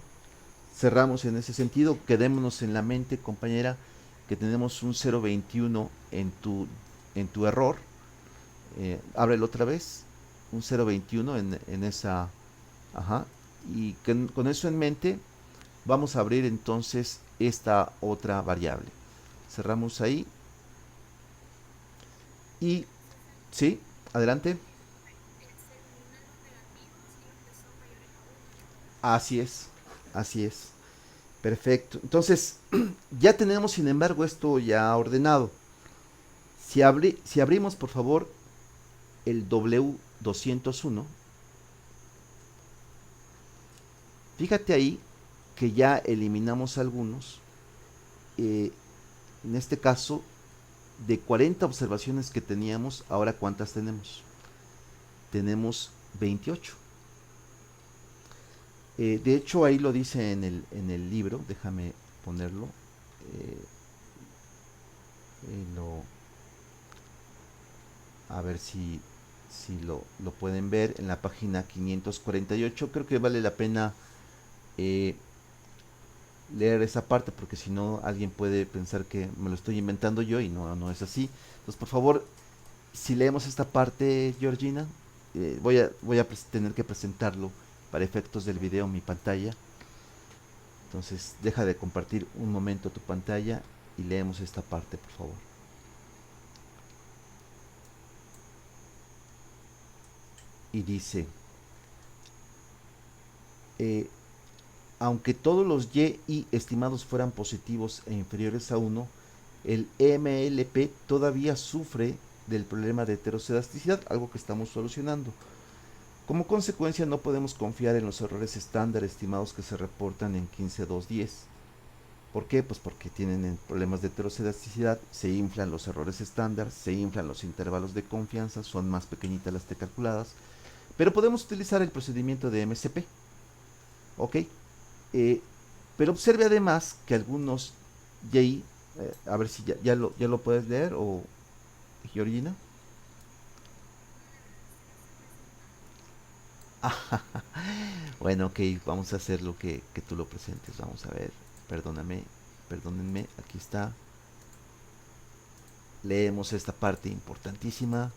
Speaker 1: Cerramos en ese sentido. Quedémonos en la mente, compañera, que tenemos un 0.21 en tu error. Ábrelo otra vez. Un 0.21 en esa. Ajá. Y con eso en mente, vamos a abrir entonces esta otra variable. Cerramos ahí. Y, sí, adelante. Así es, así es. Perfecto. Entonces, ya tenemos, sin embargo, esto ya ordenado. Si abrimos, por favor, el W201, fíjate ahí que ya eliminamos algunos. Eh, en este caso, de 40 observaciones que teníamos, ahora ¿cuántas tenemos? Tenemos 28. De hecho, ahí lo dice en el libro, déjame ponerlo. eh, lo, a ver si lo pueden ver en la página 548. Creo que vale la pena eh, leer esa parte porque si no alguien puede pensar que me lo estoy inventando yo y no, no es así. Entonces, por favor, si leemos esta parte, Georgina, voy a tener que presentarlo para efectos del video en mi pantalla. Entonces, deja de compartir un momento tu pantalla y leemos esta parte, por favor. Y dice, eh, aunque todos los y estimados fueran positivos e inferiores a 1, el MLP todavía sufre del problema de heterocedasticidad, algo que estamos solucionando. Como consecuencia, no podemos confiar en los errores estándar estimados que se reportan en 15.2.10. ¿Por qué? Pues porque tienen problemas de heterocedasticidad, se inflan los errores estándar, se inflan los intervalos de confianza, son más pequeñitas las T calculadas, pero podemos utilizar el procedimiento de MCP. ¿Ok? Eh, pero observe además que algunos J, a ver si ya lo puedes leer o Georgina. Bueno, ok, vamos a hacer lo que tú lo presentes. Vamos a ver, perdóname, perdónenme, aquí está. Leemos esta parte importantísima.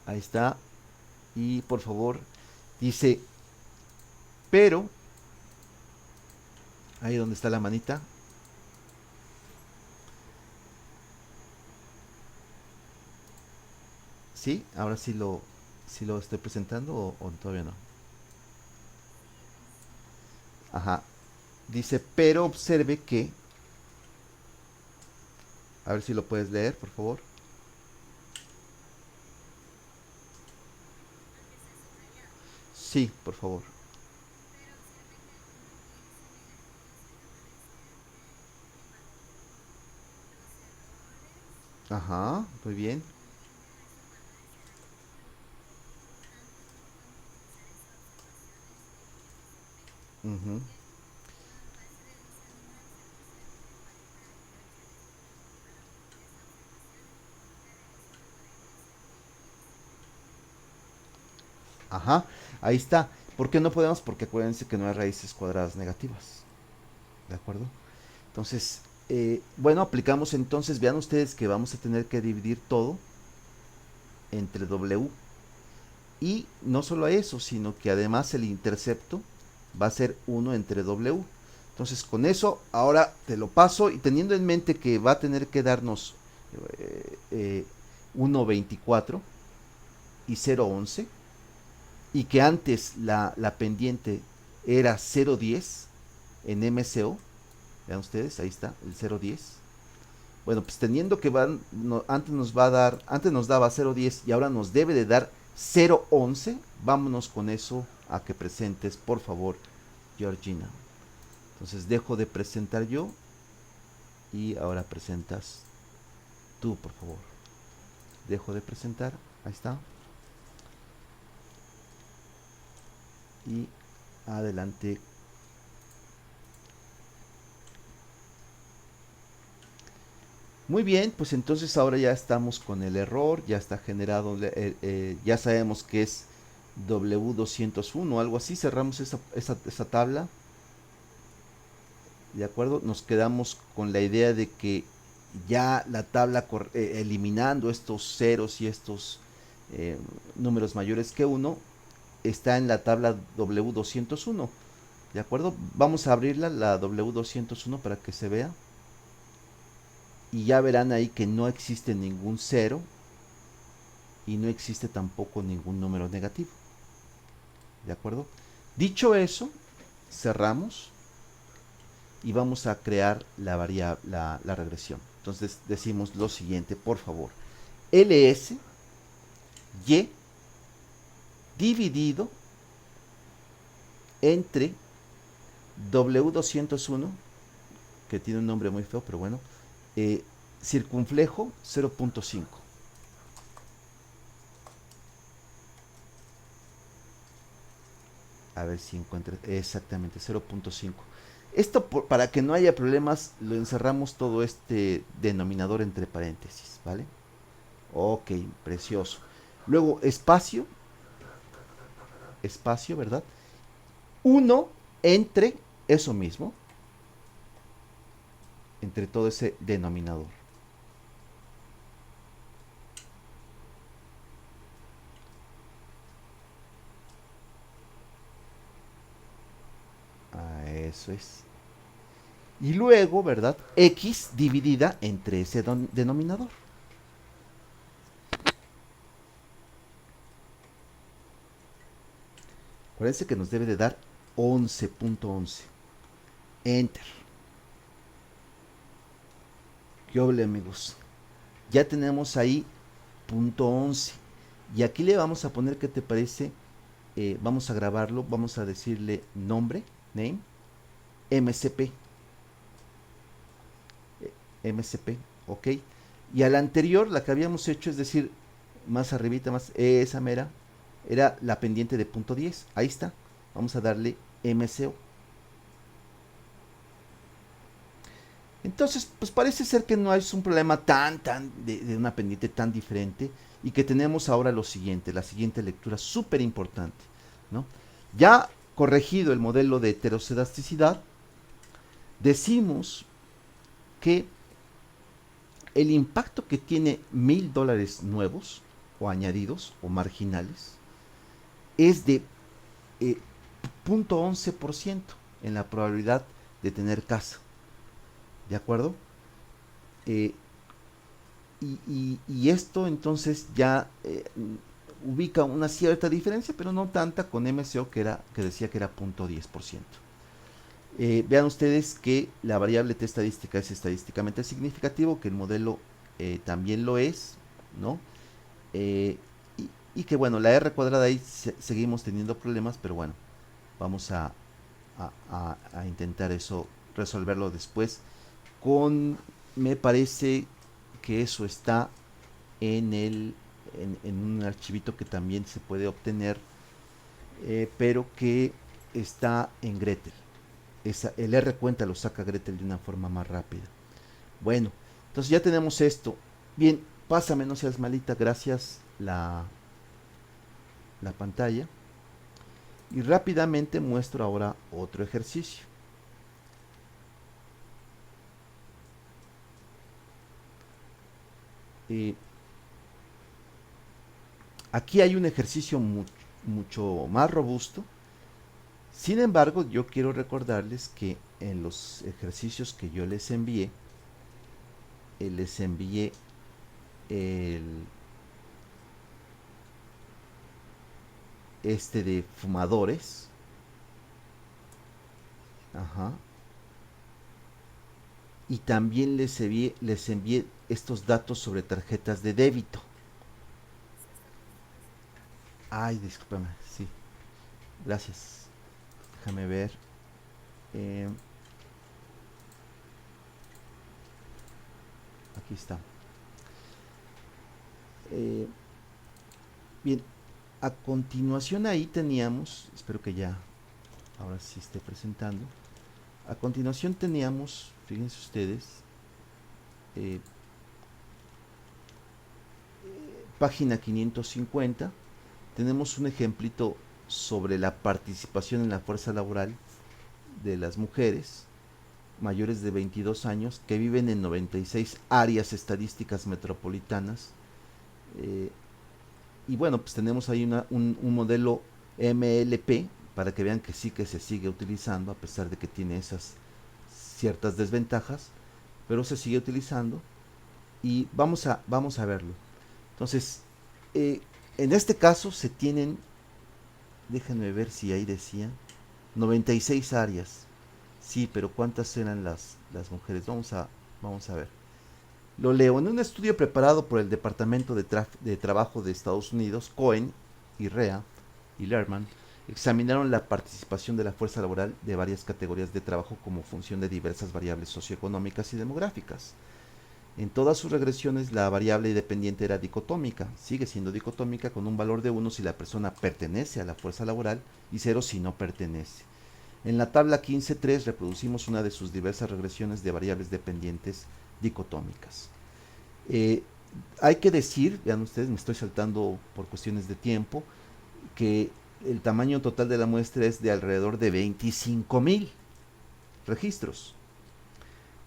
Speaker 1: Ahí está. Y por favor, dice, pero, ahí donde está la manita. ¿Sí? Ahora sí lo estoy presentando o todavía no. Ajá. Dice, pero observe que, a ver si lo puedes leer, por favor. Sí, por favor. Ajá, muy bien. Ujú. Ajá, ahí está. ¿Por qué no podemos? Porque acuérdense que no hay raíces cuadradas negativas. ¿De acuerdo? Entonces, bueno, aplicamos entonces, vean ustedes que vamos a tener que dividir todo entre W. Y no solo eso, sino que además el intercepto va a ser 1 entre W. Entonces con eso ahora te lo paso y teniendo en mente que va a tener que darnos 1,24 y 0,11 y que antes la pendiente era 0,10 en MCO, vean ustedes, ahí está, el 0,10. Bueno, pues teniendo que van, no, antes nos va a dar, antes nos daba 0,10 y ahora nos debe de dar 0,11, vámonos con eso a que presentes, por favor, Georgina. Entonces dejo de presentar yo y ahora presentas tú, por favor. Dejo de presentar, ahí está. Y adelante. Muy bien, pues entonces ahora ya estamos con el error, ya está generado, ya sabemos que es W201, algo así, cerramos esa tabla, ¿de acuerdo? Nos quedamos con la idea de que ya la tabla, eliminando estos ceros y estos eh, números mayores que uno, está en la tabla W201, ¿de acuerdo? Vamos a abrirla, la W201, para que se vea. Y ya verán ahí que no existe ningún cero y no existe tampoco ningún número negativo. ¿De acuerdo? Dicho eso, cerramos y vamos a crear la variable, la regresión. Entonces decimos lo siguiente, por favor. LS Y dividido entre W201, que tiene un nombre muy feo, pero bueno, eh, circunflejo 0,5. A ver si encuentro exactamente 0,5. Esto para que no haya problemas, lo encerramos todo este denominador entre paréntesis, ¿vale? Ok, precioso. Luego espacio, espacio, ¿verdad? Uno entre eso mismo, entre todo ese denominador. Eso es. Y luego, ¿verdad? X dividida entre ese denominador. Acuérdense que nos debe de dar 11,11. Enter. ¿Qué ole, amigos? Ya tenemos ahí punto 11. Y aquí le vamos a poner, ¿qué te parece? Vamos a grabarlo, vamos a decirle nombre, name, MCP, MCP, ok. Y a la anterior, la que habíamos hecho, es decir, más arribita, más esa mera, era la pendiente de punto 10. Ahí está. Vamos a darle MCO. Entonces, pues parece ser que no es un problema tan de una pendiente tan diferente y que tenemos ahora lo siguiente, la siguiente lectura súper importante, ¿no? Ya corregido el modelo de heterocedasticidad, decimos que el impacto que tiene $1,000 nuevos o añadidos o marginales es de 0,11% en la probabilidad de tener casa, ¿de acuerdo? Eh, y esto entonces ya ubica una cierta diferencia, pero no tanta con MCO que decía que era 0,10%. Vean ustedes que la variable t estadística es estadísticamente significativo, que el modelo también lo es, ¿no? Eh, y que bueno, la R cuadrada ahí seguimos teniendo problemas, pero bueno, vamos a intentar eso, resolverlo después. Me parece que eso está en un archivito que también se puede obtener, pero que está en Gretel. El R cuenta lo saca Gretel de una forma más rápida. Bueno, entonces ya tenemos esto. Bien, pásame, no seas malita, gracias la pantalla. Y rápidamente muestro ahora otro ejercicio. Eh, Aquí hay un ejercicio mucho más robusto. Sin embargo, yo quiero recordarles que en los ejercicios que yo les envié el, este de fumadores. Ajá. Y también les envié estos datos sobre tarjetas de débito. Ay, discúlpame, sí. Gracias. Déjame ver. Eh, Aquí está. Eh, Bien, a continuación ahí teníamos, espero que ya ahora sí esté presentando. A continuación teníamos, fíjense ustedes, eh, página 550, tenemos un ejemplito sobre la participación en la fuerza laboral de las mujeres mayores de 22 años que viven en 96 áreas estadísticas metropolitanas. eh, y bueno, pues tenemos ahí un modelo MLP para que vean que sí que se sigue utilizando a pesar de que tiene esas ciertas desventajas, pero se sigue utilizando y vamos a verlo. Entonces, eh, en este caso se tienen, déjenme ver si ahí decía, 96 áreas. Sí, pero ¿cuántas eran las mujeres? Vamos a ver. Lo leo. En un estudio preparado por el Departamento de Trabajo de Estados Unidos, Cohen y Rea y Lerman examinaron la participación de la fuerza laboral de varias categorías de trabajo como función de diversas variables socioeconómicas y demográficas. En todas sus regresiones, la variable dependiente era dicotómica, sigue siendo dicotómica con un valor de 1 si la persona pertenece a la fuerza laboral y 0 si no pertenece. En la tabla 15.3 reproducimos una de sus diversas regresiones de variables dependientes dicotómicas. Eh, Hay que decir, vean ustedes, me estoy saltando por cuestiones de tiempo, que el tamaño total de la muestra es de alrededor de 25.000 registros.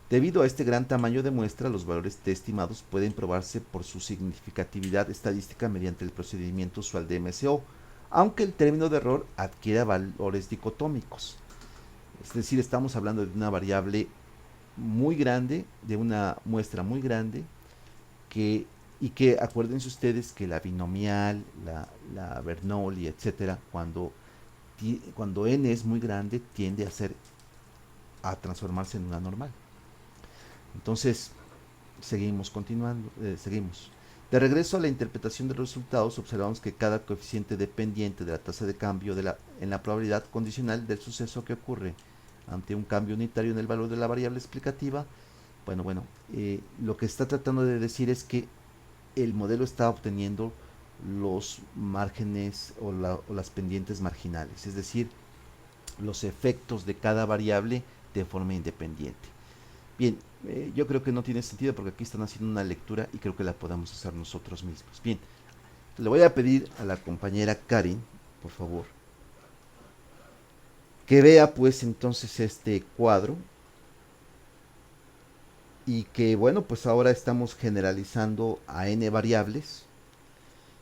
Speaker 1: Debido a este gran tamaño de muestra, los valores T estimados pueden probarse por su significatividad estadística mediante el procedimiento usual de MSO, aunque el término de error adquiera valores dicotómicos. Es decir, estamos hablando de una variable muy grande, de una muestra muy grande, que, y que acuérdense ustedes que la binomial, la Bernoulli, etcétera, cuando n es muy grande, tiende a transformarse en una normal. Entonces, seguimos continuando, seguimos. De regreso a la interpretación de los resultados, observamos que cada coeficiente dependiente de la tasa de cambio en la probabilidad condicional del suceso que ocurre ante un cambio unitario en el valor de la variable explicativa, lo que está tratando de decir es que el modelo está obteniendo los márgenes o las pendientes marginales, es decir, los efectos de cada variable de forma independiente. Bien, yo creo que no tiene sentido porque aquí están haciendo una lectura y creo que la podamos hacer nosotros mismos. Bien, le voy a pedir a la compañera Karin, por favor, que vea pues entonces este cuadro y que bueno, pues ahora estamos generalizando a n variables.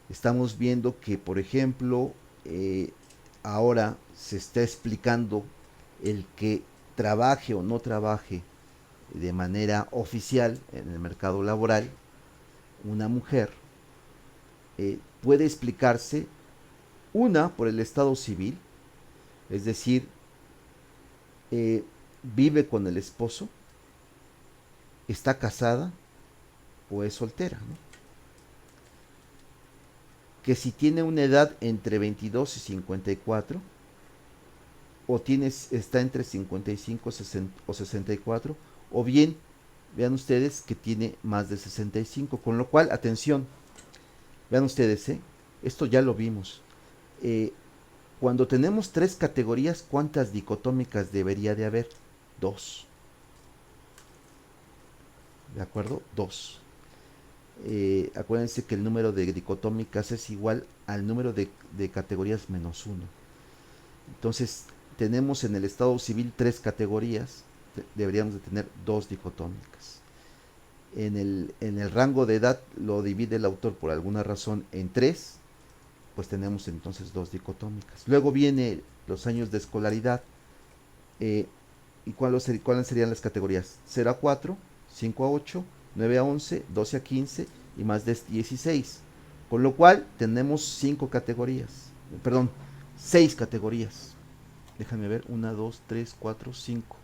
Speaker 1: Estamos viendo que, por ejemplo, ahora se está explicando el que trabaje o no trabaje de manera oficial en el mercado laboral una mujer puede explicarse una por el estado civil, es decir, eh, vive con el esposo, está casada o es soltera, ¿no? Que si tiene una edad entre 22 y 54 o está entre 55 o 64, o bien vean ustedes que tiene más de 65, con lo cual, atención, vean ustedes, esto ya lo vimos. Eh, Cuando tenemos tres categorías, ¿cuántas dicotómicas debería de haber? Dos. ¿De acuerdo? Dos. Acuérdense que el número de dicotómicas es igual al número de categorías menos uno. Entonces, tenemos en el estado civil tres categorías, deberíamos de tener dos dicotómicas. En el rango de edad lo divide el autor por alguna razón en tres, pues tenemos entonces dos dicotómicas. Luego viene los años de escolaridad. ¿Y cuáles serían las categorías? 0 a 4, 5 a 8, 9 a 11, 12 a 15 y más de 16. Con lo cual tenemos 5 categorías. Perdón, 6 categorías. Déjame ver, 1, 2, 3, 4, 5.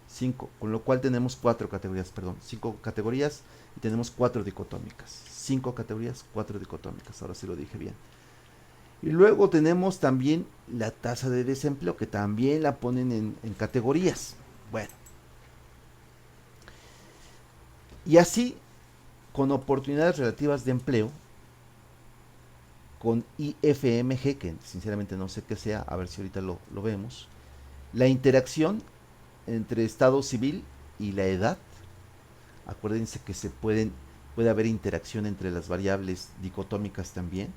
Speaker 1: 5, con lo cual tenemos 4 categorías, perdón, 5 categorías y tenemos 4 dicotómicas. 5 categorías, 4 dicotómicas, ahora sí lo dije bien. Y luego tenemos también la tasa de desempleo, que también la ponen en categorías. Bueno, y así, con oportunidades relativas de empleo, con IFMG, que sinceramente no sé qué sea, a ver si ahorita lo vemos, la interacción entre estado civil y la edad. Acuérdense que puede haber interacción entre las variables dicotómicas también,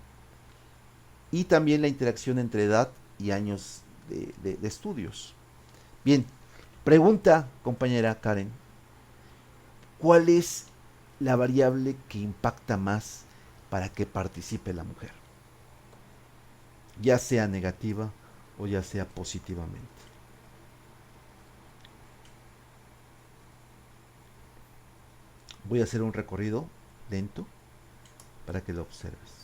Speaker 1: y también la interacción entre edad y años de estudios. Bien, pregunta, compañera Karen, ¿cuál es la variable que impacta más para que participe la mujer? Ya sea negativa o ya sea positivamente. Voy a hacer un recorrido lento para que lo observes.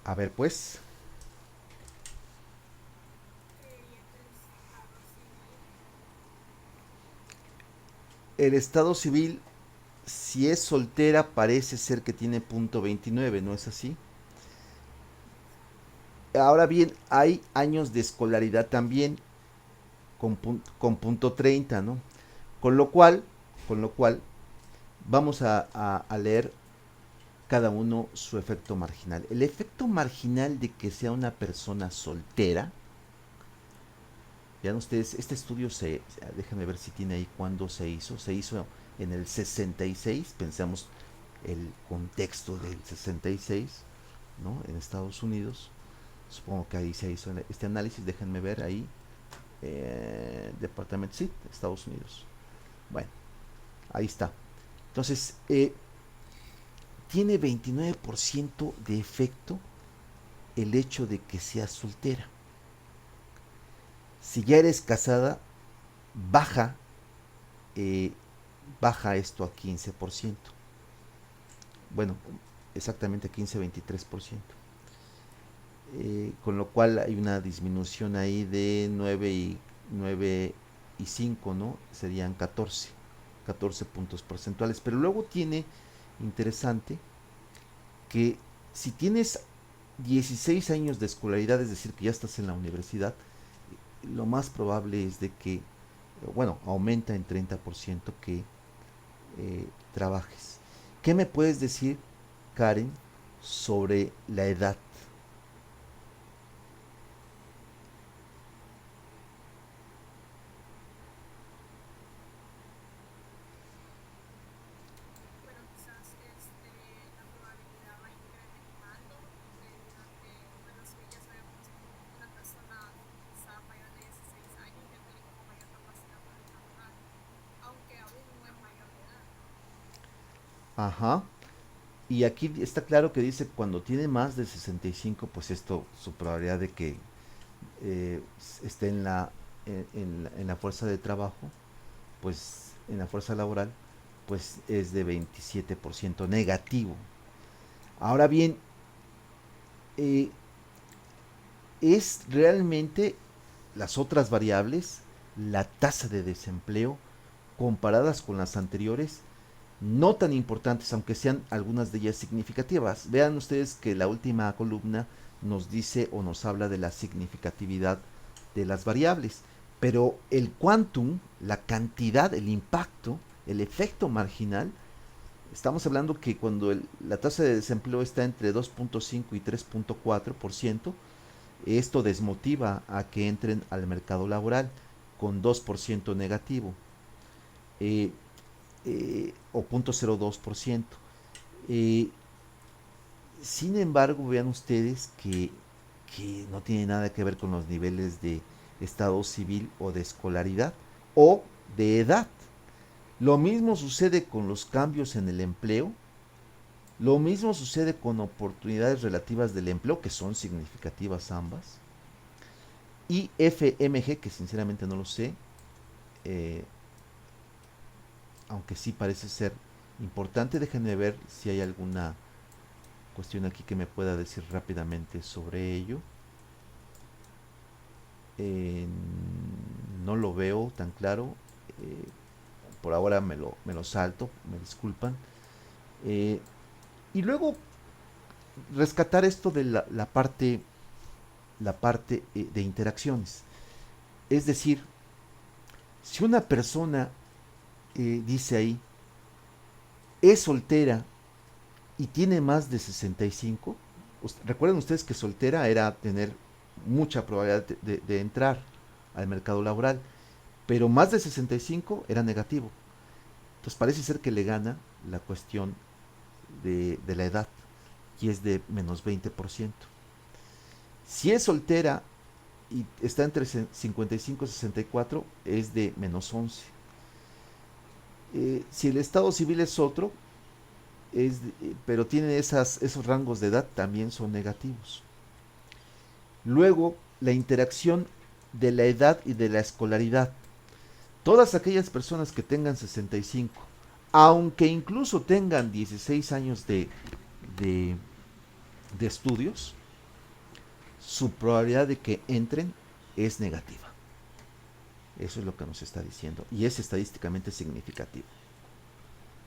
Speaker 1: A ver, pues, el estado civil, si es soltera, parece ser que tiene punto 29, ¿no es así? Ahora bien, hay años de escolaridad también con punto 30, ¿no? Con lo cual, con lo cual vamos a leer cada uno su efecto marginal. El efecto marginal de que sea una persona soltera, vean ustedes, este estudio déjenme ver si tiene ahí cuándo se hizo en el 66, pensamos el contexto del 66, ¿no? En Estados Unidos, supongo que ahí se hizo este análisis, déjenme ver ahí, departamento, sí, Estados Unidos. Bueno, ahí está. Entonces, tiene 29% de efecto el hecho de que seas soltera. Si ya eres casada, baja, eh, baja esto a 15%. Bueno, exactamente 15-23%. Con lo cual hay una disminución ahí de 9 y 5, ¿no? Serían 14 puntos porcentuales. Pero luego tiene interesante que si tienes 16 años de escolaridad, es decir, que ya estás en la universidad, lo más probable es de que, bueno, aumenta en 30% que trabajes. ¿Qué me puedes decir, Karen, sobre la edad? Ajá. Y aquí está claro que dice cuando tiene más de 65, pues esto, su probabilidad de que eh, esté en la fuerza de trabajo, pues en la fuerza laboral, pues es de 27% negativo. Ahora bien, eh, es realmente las otras variables, la tasa de desempleo, comparadas con las anteriores, no tan importantes, aunque sean algunas de ellas significativas. Vean ustedes que la última columna nos dice o nos habla de la significatividad de las variables, pero el quantum, la cantidad, el impacto, el efecto marginal, estamos hablando que cuando la tasa de desempleo está entre 2.5 y 3.4%, esto desmotiva a que entren al mercado laboral con 2% negativo, eh, o 0.02%. Eh, Sin embargo, vean ustedes que no tiene nada que ver con los niveles de estado civil o de escolaridad o de edad. Lo mismo sucede con los cambios en el empleo, lo mismo sucede con oportunidades relativas del empleo, que son significativas ambas, y FMG, que sinceramente no lo sé, eh, aunque sí parece ser importante. Déjenme ver si hay alguna cuestión aquí que me pueda decir rápidamente sobre ello. Eh, no lo veo tan claro. Eh, por ahora me lo salto, me disculpan. Eh, y luego rescatar esto de la parte de interacciones. Es decir, si una persona dice ahí, es soltera y tiene más de 65, recuerden ustedes que soltera era tener mucha probabilidad de entrar al mercado laboral, pero más de 65 era negativo. Entonces parece ser que le gana la cuestión de la edad, y es de menos 20%. Si es soltera y está entre 55 y 64, es de menos 11. Si el estado civil es otro, pero tiene esos rangos de edad, también son negativos. Luego, la interacción de la edad y de la escolaridad. Todas aquellas personas que tengan 65, aunque incluso tengan 16 años de, de estudios, su probabilidad de que entren es negativa. Eso es lo que nos está diciendo y es estadísticamente significativo.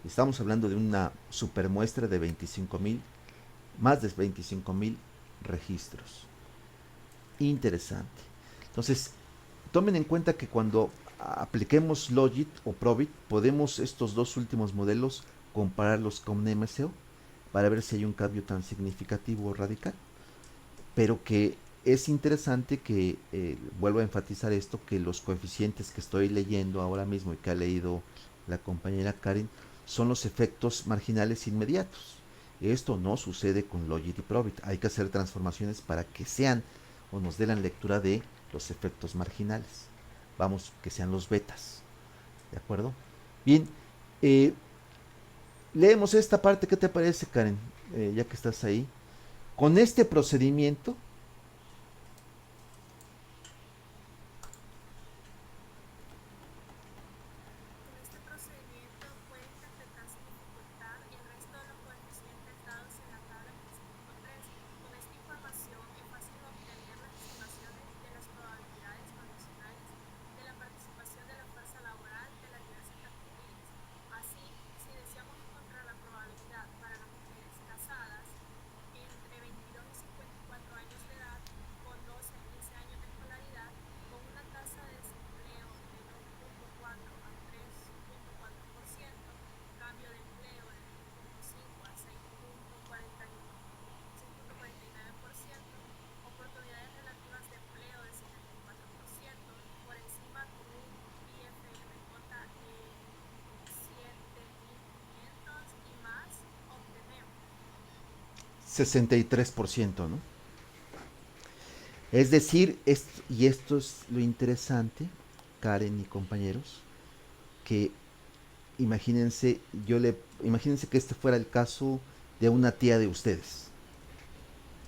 Speaker 1: Estamos hablando de una supermuestra de 25,000, más de 25,000 registros. Interesante. Entonces, tomen en cuenta que cuando apliquemos Logit o Probit, podemos estos dos últimos modelos compararlos con MSO para ver si hay un cambio tan significativo o radical. Pero que es interesante que, vuelvo a enfatizar esto, que los coeficientes que estoy leyendo ahora mismo y que ha leído la compañera Karen son los efectos marginales inmediatos. Esto no sucede con Logit y Probit. Hay que hacer transformaciones para que sean o nos dé la lectura de los efectos marginales. Vamos, que sean los betas. ¿De acuerdo? Bien, eh, leemos esta parte. ¿Qué te parece, Karen? Ya que estás ahí. Con este procedimiento,
Speaker 2: Con este procedimiento puede interpretar sin dificultad el resto de los coeficientes dados en la tabla 25.3. Con esta información es fácil obtener las estimaciones de las probabilidades condicionales de la participación de la fuerza laboral de las diversas categorías. Así, si deseamos encontrar la probabilidad para las mujeres casadas entre 22 y 54 años de edad, con 12 a 15 años de escolaridad, con una tasa de desempleo de 2.4 a 3.4%, cambio de empleo de 3.5 a 6.49%, oportunidades relativas de empleo de 74%, por encima con un IFMJ de 7.500 y más, obtenemos.
Speaker 1: 63%, ¿no? Es decir, y esto es lo interesante, Karen y compañeros, que imagínense que este fuera el caso de una tía de ustedes,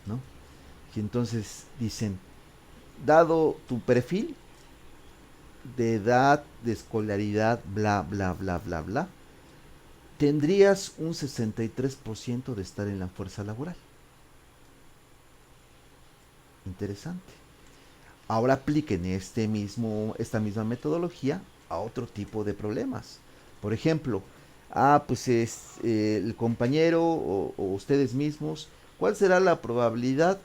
Speaker 1: ¿no? Y entonces dicen, dado tu perfil de edad, de escolaridad, bla, bla, bla, bla, bla, tendrías un 63% de estar en la fuerza laboral. Interesante. Ahora apliquen esta misma metodología a otro tipo de problemas. Por ejemplo, pues es el compañero o ustedes mismos, ¿cuál será la probabilidad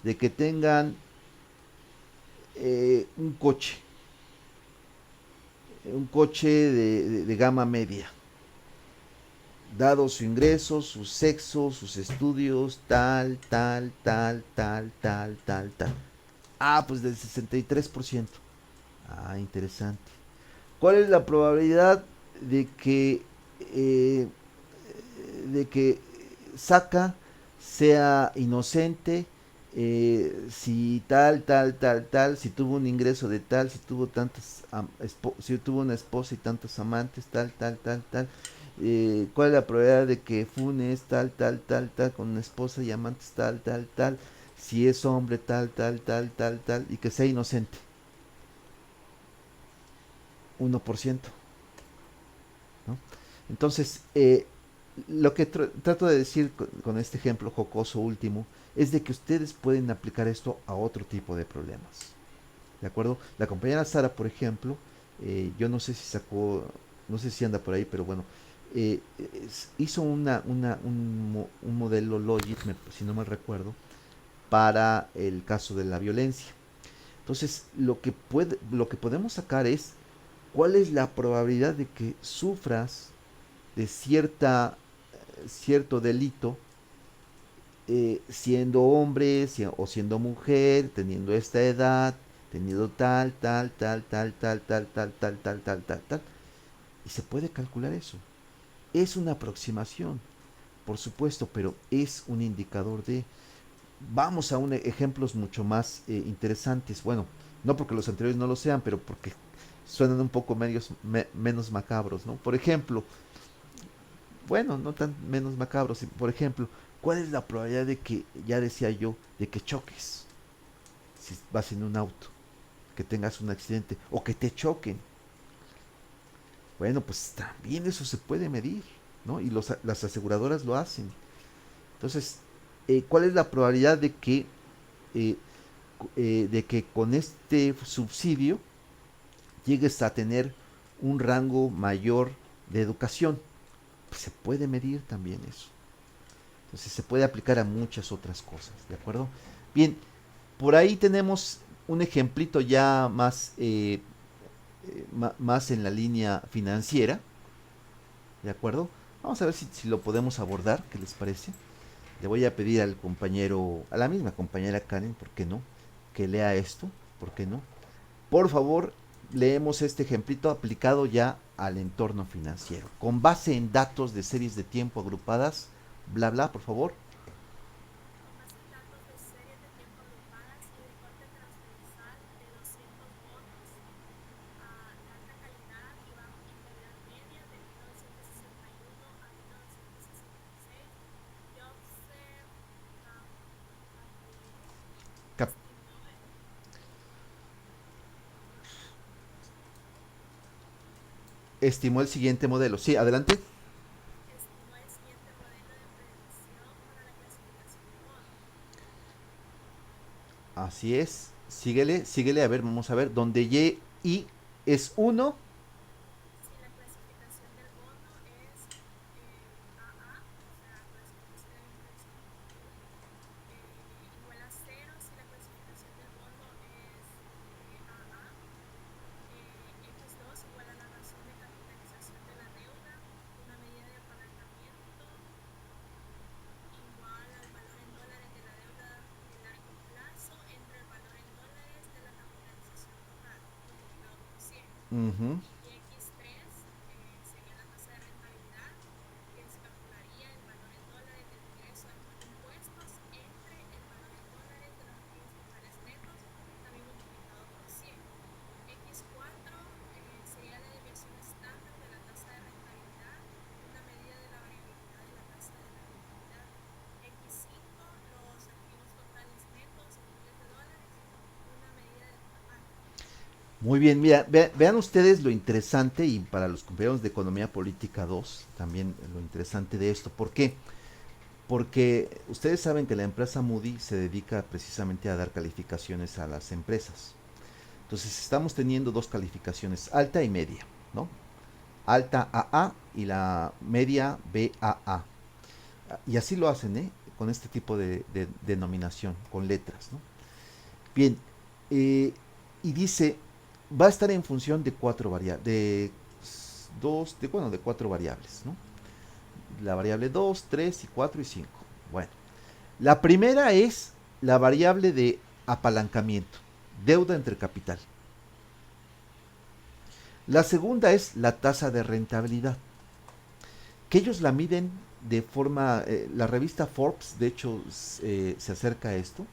Speaker 1: de que tengan un coche de gama media? Dado su ingreso, su sexo, sus estudios, tal, tal, tal, tal, tal, tal, tal. Pues del 63%. Interesante. ¿Cuál es la probabilidad de que eh, de que Saca sea inocente, si tal, tal, tal, tal, si tuvo un ingreso de tal, si tuvo si tuvo una esposa y tantos amantes, tal, tal, tal, tal? ¿Cuál es la probabilidad de que Funes tal, tal, tal, tal, con una esposa y amantes tal, tal, tal, si es hombre tal, tal, tal, tal, tal, y que sea inocente? 1%, ¿no? Entonces, lo que trato de decir con este ejemplo jocoso último es de que ustedes pueden aplicar esto a otro tipo de problemas. ¿De acuerdo? La compañera Sara, por ejemplo, yo no sé si sacó, no sé si anda por ahí, pero bueno, hizo un modelo Logit, si no mal recuerdo, para el caso de la violencia. Entonces, lo que podemos sacar es cuál es la probabilidad de que sufras de cierto delito, siendo hombre o siendo mujer, teniendo esta edad, teniendo tal, tal, tal, tal, tal, tal, tal, tal, tal, tal, tal, tal. Y se puede calcular eso. Es una aproximación, por supuesto, pero es un indicador de... Vamos a ejemplos mucho más interesantes. Bueno, no porque los anteriores no lo sean, pero porque suenan un poco menos macabros, ¿no? Por ejemplo, bueno, no tan menos macabros. Por ejemplo, ¿cuál es la probabilidad de que, ya decía yo, de que choques si vas en un auto, que tengas un accidente o que te choquen? Bueno, pues también eso se puede medir, ¿no? Y las aseguradoras lo hacen. Entonces, ¿cuál es la probabilidad eh, de que con este subsidio llegues a tener un rango mayor de educación? Pues se puede medir también eso. Entonces se puede aplicar a muchas otras cosas, ¿de acuerdo? Bien, por ahí tenemos un ejemplito ya más en la línea financiera, ¿de acuerdo? Vamos a ver si lo podemos abordar, ¿qué les parece? Le voy a pedir al compañero, a la misma compañera Karen, ¿por qué no? Que lea esto, ¿por qué no? Por favor, leemos este ejemplito aplicado ya al entorno financiero, con base en datos de series de tiempo agrupadas, bla, bla, por favor.
Speaker 2: Con base en datos de series de tiempo agrupadas y de corte transversal de 200 bonos de alta calidad y calidad media de 1961 a 1966, Joseph Capulet
Speaker 1: Cap-
Speaker 2: estimó,
Speaker 1: Estimó el siguiente modelo. Sí, adelante.
Speaker 2: estimó el siguiente modelo de predicción para la clasificación de bonos.
Speaker 1: Así es. Síguele, síguele. A ver, vamos a ver. Donde Y es uno.
Speaker 2: Si la clasificación del bono es AA, o sea, clasificación de interés positivo, igual a cero si la clasificación del bono es AA, X2 igual a la razón de capitalización de la deuda, una medida de apalancamiento igual al valor en dólares de la deuda de largo plazo entre el valor en dólares de la capitalización total multiplicado por 100.
Speaker 1: Ujú.
Speaker 2: Y X3 sería la tasa de rentabilidad, que se calcularía el valor en dólares del ingreso después de impuestos entre el valor en dólares de los activos totales netos, también multiplicado por 100. X4 sería la desviación estándar de la tasa de rentabilidad, una medida de la variabilidad de la tasa de rentabilidad. X5, los activos totales netos en miles de dólares, una medida del tamaño.
Speaker 1: Muy bien, mira, vean ustedes lo interesante y para los compañeros de Economía Política 2 también lo interesante de esto. ¿Por qué? Porque ustedes saben que la empresa Moody se dedica precisamente a dar calificaciones a las empresas. Entonces estamos teniendo dos calificaciones, alta y media, ¿no? Alta AA y la media BAA. Y así lo hacen, ¿eh? Con este tipo de denominación, con letras, ¿no? Bien, y dice, va a estar en función de cuatro variables, de cuatro variables, ¿no? La variable 2, 3 y 4 y 5. Bueno, la primera es la variable de apalancamiento, deuda entre capital. La segunda es la tasa de rentabilidad, que ellos la miden de forma, la revista Forbes, de hecho, se acerca a esto,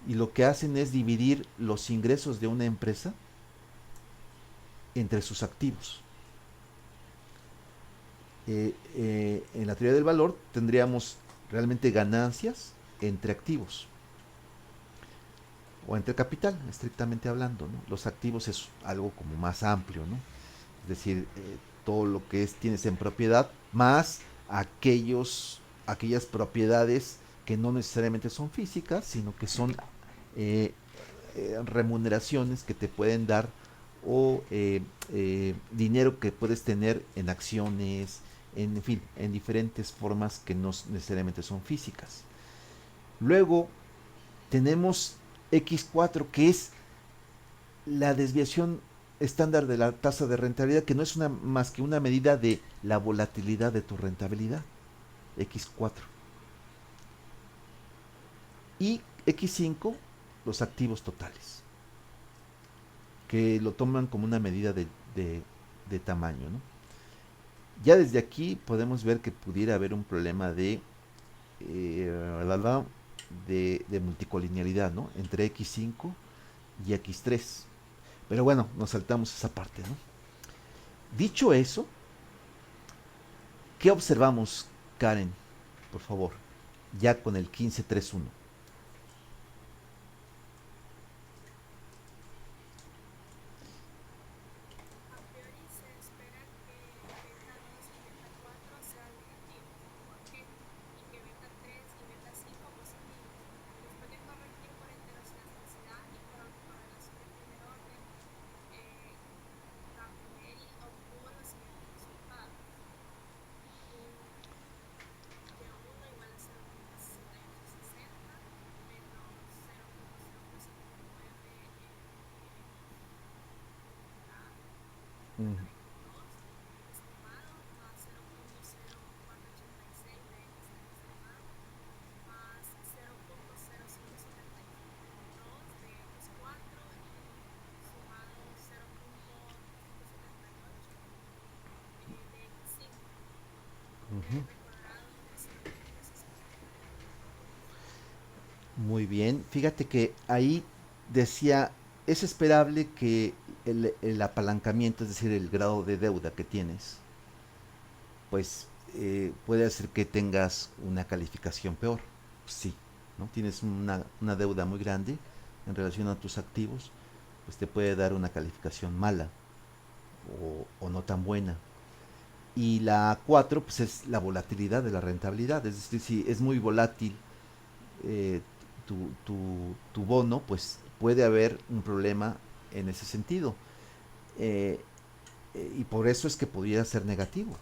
Speaker 1: y lo que hacen es dividir los ingresos de una empresa entre sus activos. En la teoría del valor tendríamos realmente ganancias entre activos o entre capital, estrictamente hablando, ¿no? Los activos es algo como más amplio, ¿no? Es decir, todo lo que tienes en propiedad, más aquellas propiedades que no necesariamente son físicas, sino que son eh, remuneraciones que te pueden dar o dinero que puedes tener en acciones, en fin, en diferentes formas que no necesariamente son físicas. Luego tenemos X4, que es la desviación estándar de la tasa de rentabilidad, que no es más que una medida de la volatilidad de tu rentabilidad, X4. Y X5, los activos totales, que lo toman como una medida de tamaño, ¿no? Ya desde aquí podemos ver que pudiera haber un problema de multicolinealidad, ¿no? Entre X5 y X3. Pero bueno, nos saltamos esa parte, ¿no? Dicho eso, ¿qué observamos, Karen? Por favor, ya con el 1531.
Speaker 2: A priori se espera que beta 2 y beta 4 sean negativos. ¿Por qué? Y que beta 3 y beta 5 positivos. Después de corregir por heteroscedasticidad y por autocorrelación de primer orden, eh, Camilleri obtuvo los siguientes resultados. Un Y1 igual a 0,6860 menos 0,0459
Speaker 1: Mm,
Speaker 2: en el 2 estimado más 0,0486 de x estimado más 0,0572 de x4 y sumado 0,578 de x5, que
Speaker 1: ujú.
Speaker 2: recordaron de 0,69.
Speaker 1: Muy bien. Fíjate que ahí decía, es esperable que el apalancamiento, es decir, el grado de deuda que tienes, pues puede hacer que tengas una calificación peor. Sí, ¿no? Tienes una deuda muy grande en relación a tus activos, pues te puede dar una calificación mala o no tan buena. Y la 4 pues es la volatilidad de la rentabilidad, es decir, si es muy volátil eh, tu bono, pues puede haber un problema en ese sentido. Eh, y por eso es que pudiera ser negativo.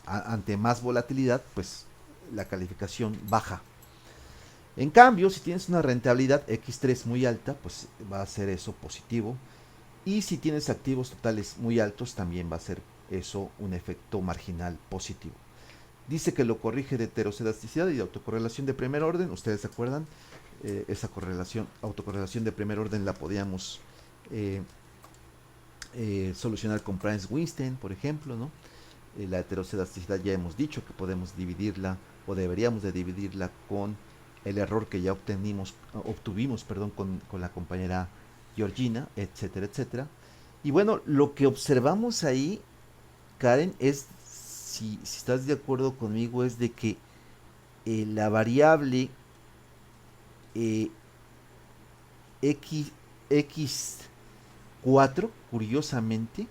Speaker 1: Ante más volatilidad, pues la calificación baja. En cambio, si tienes una rentabilidad X3 muy alta, pues va a ser eso positivo. Y si tienes activos totales muy altos, también va a ser eso un efecto marginal positivo. Dice que lo corrige de heteroscedasticidad y de autocorrelación de primer orden. Ustedes se acuerdan, esa autocorrelación de primer orden la podíamos eh, solucionar con Price-Weinstein, por ejemplo, ¿no? La heteroscedasticidad ya hemos dicho que podemos dividirla o deberíamos de dividirla con el error que ya obtuvimos con la compañera Georgina, etcétera, etcétera. Y bueno, lo que observamos ahí, Karen, es, si estás de acuerdo conmigo, es de que la variable eh, X, X4, curiosamente,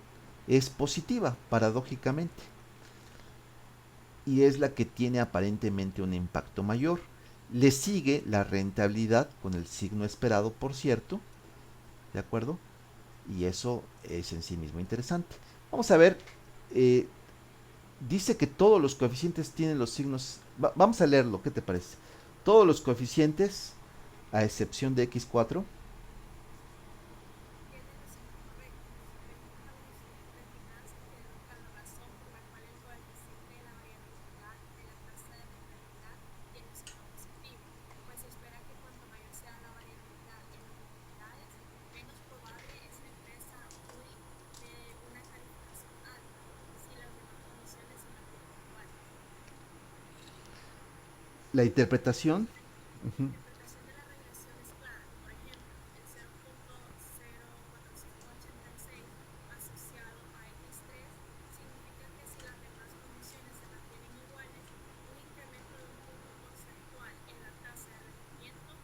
Speaker 1: es positiva, paradójicamente. y es la que tiene aparentemente un impacto mayor. Le sigue la rentabilidad con el signo esperado, por cierto, ¿de acuerdo? Y eso es en sí mismo interesante. Vamos a ver, eh, dice que todos los coeficientes tienen los signos, vamos a leerlo, ¿qué te parece? Todos los coeficientes, a excepción de x4,
Speaker 2: Tiene los signos correctos. Este establecimiento de finanzas denota la razón por la cual el coeficiente de la variabilidad de la tasa de rentabilidad tiene un signo positivo, pues se espera que cuanto mayor sea la variabilidad en las utilidades, menos probable es la empresa URI de una calificación alta si las demás condiciones se mantienen iguales.
Speaker 1: la interpretación.
Speaker 2: La
Speaker 1: Ujú.
Speaker 2: interpretación de la regresión es clara. Por ejemplo, el 0.04586 asociado a x3 significa que si las demás condiciones se mantienen iguales, un incremento de un punto porcentual en la tasa de rendimiento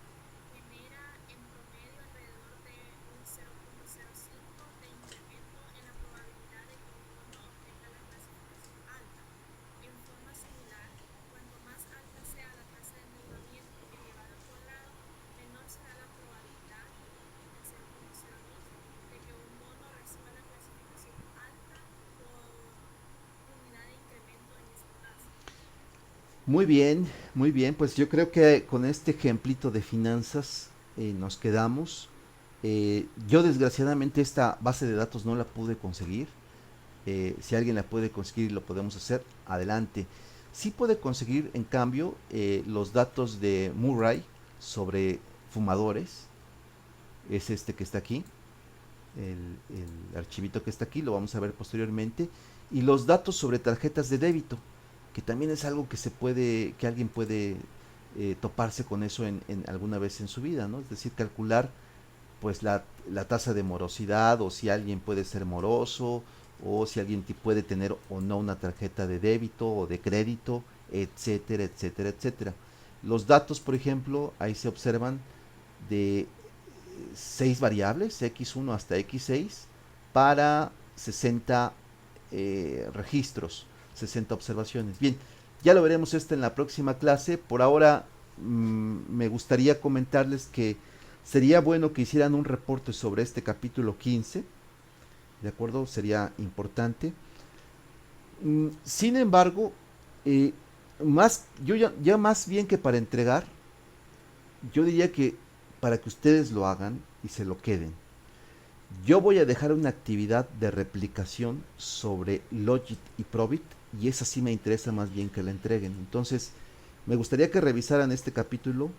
Speaker 2: genera en promedio alrededor de un 0.05 de incremento en la probabilidad de que un bono obtenga la clasificación alta. En forma similar, cuanto más alta sea la tasa de endeudamiento elevado al cuadrado, menor será la probabilidad, en 0.02, de que un bono reciba la clasificación alta por unidad de incremento en esta tasa.
Speaker 1: Muy bien, pues yo creo que con este ejemplito de finanzas nos quedamos. Yo desgraciadamente esta base de datos no la pude conseguir. Si alguien la puede conseguir y lo podemos hacer, adelante. Sí puede conseguir, en cambio, los datos de Murray sobre fumadores. Es este que está aquí, el archivito que está aquí, lo vamos a ver posteriormente. Y los datos sobre tarjetas de débito, que también es algo que se puede, que alguien puede toparse con eso en alguna vez en su vida, ¿no? Es decir, calcular pues la tasa de morosidad, o si alguien puede ser moroso, o si alguien puede tener o no una tarjeta de débito o de crédito, etcétera, etcétera, etcétera. Los datos, por ejemplo, ahí se observan de 6 variables, x1 hasta x6, para 60 registros, 60 observaciones. Bien, ya lo veremos esto en la próxima clase. Por ahora me gustaría comentarles que sería bueno que hicieran un reporte sobre este capítulo 15, ¿de acuerdo? Sería importante. Sin embargo, eh, yo ya más bien que para entregar, yo diría que para que ustedes lo hagan y se lo queden. Yo voy a dejar una actividad de replicación sobre Logit y Probit, y esa sí me interesa más bien que la entreguen. Entonces, me gustaría que revisaran este capítulo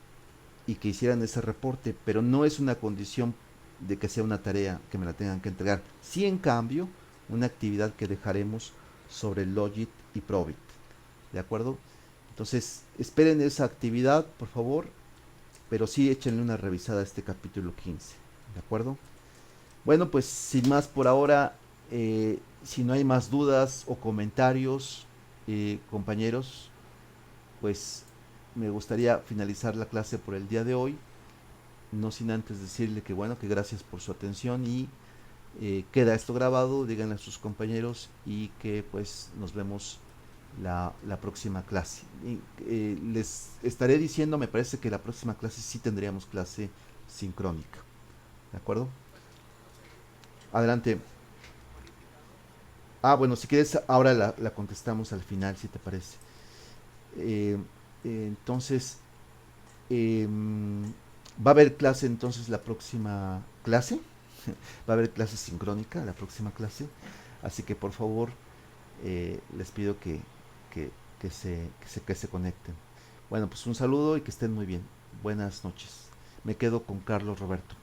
Speaker 1: y que hicieran ese reporte, pero no es una condición de que sea una tarea que me la tengan que entregar. Sí, en cambio, una actividad que dejaremos sobre Logit y Probit. ¿De acuerdo? Entonces, esperen esa actividad, por favor, pero sí échenle una revisada a este capítulo 15. ¿De acuerdo? Bueno, pues sin más por ahora, si no hay más dudas o comentarios, compañeros, pues me gustaría finalizar la clase por el día de hoy, no sin antes decirle que bueno, que gracias por su atención y queda esto grabado, díganle a sus compañeros y que pues nos vemos la próxima clase. Y, les estaré diciendo, me parece que la próxima clase sí tendríamos clase sincrónica, ¿de acuerdo? Adelante. Ah, bueno, si quieres, ahora la contestamos al final, si te parece. Eh, entonces, va a haber clase entonces la próxima clase. Va a haber clase sincrónica la próxima clase. Así que por favor, les pido que, que se conecten. Bueno, pues un saludo y que estén muy bien. Buenas noches. Me quedo con Carlos Roberto.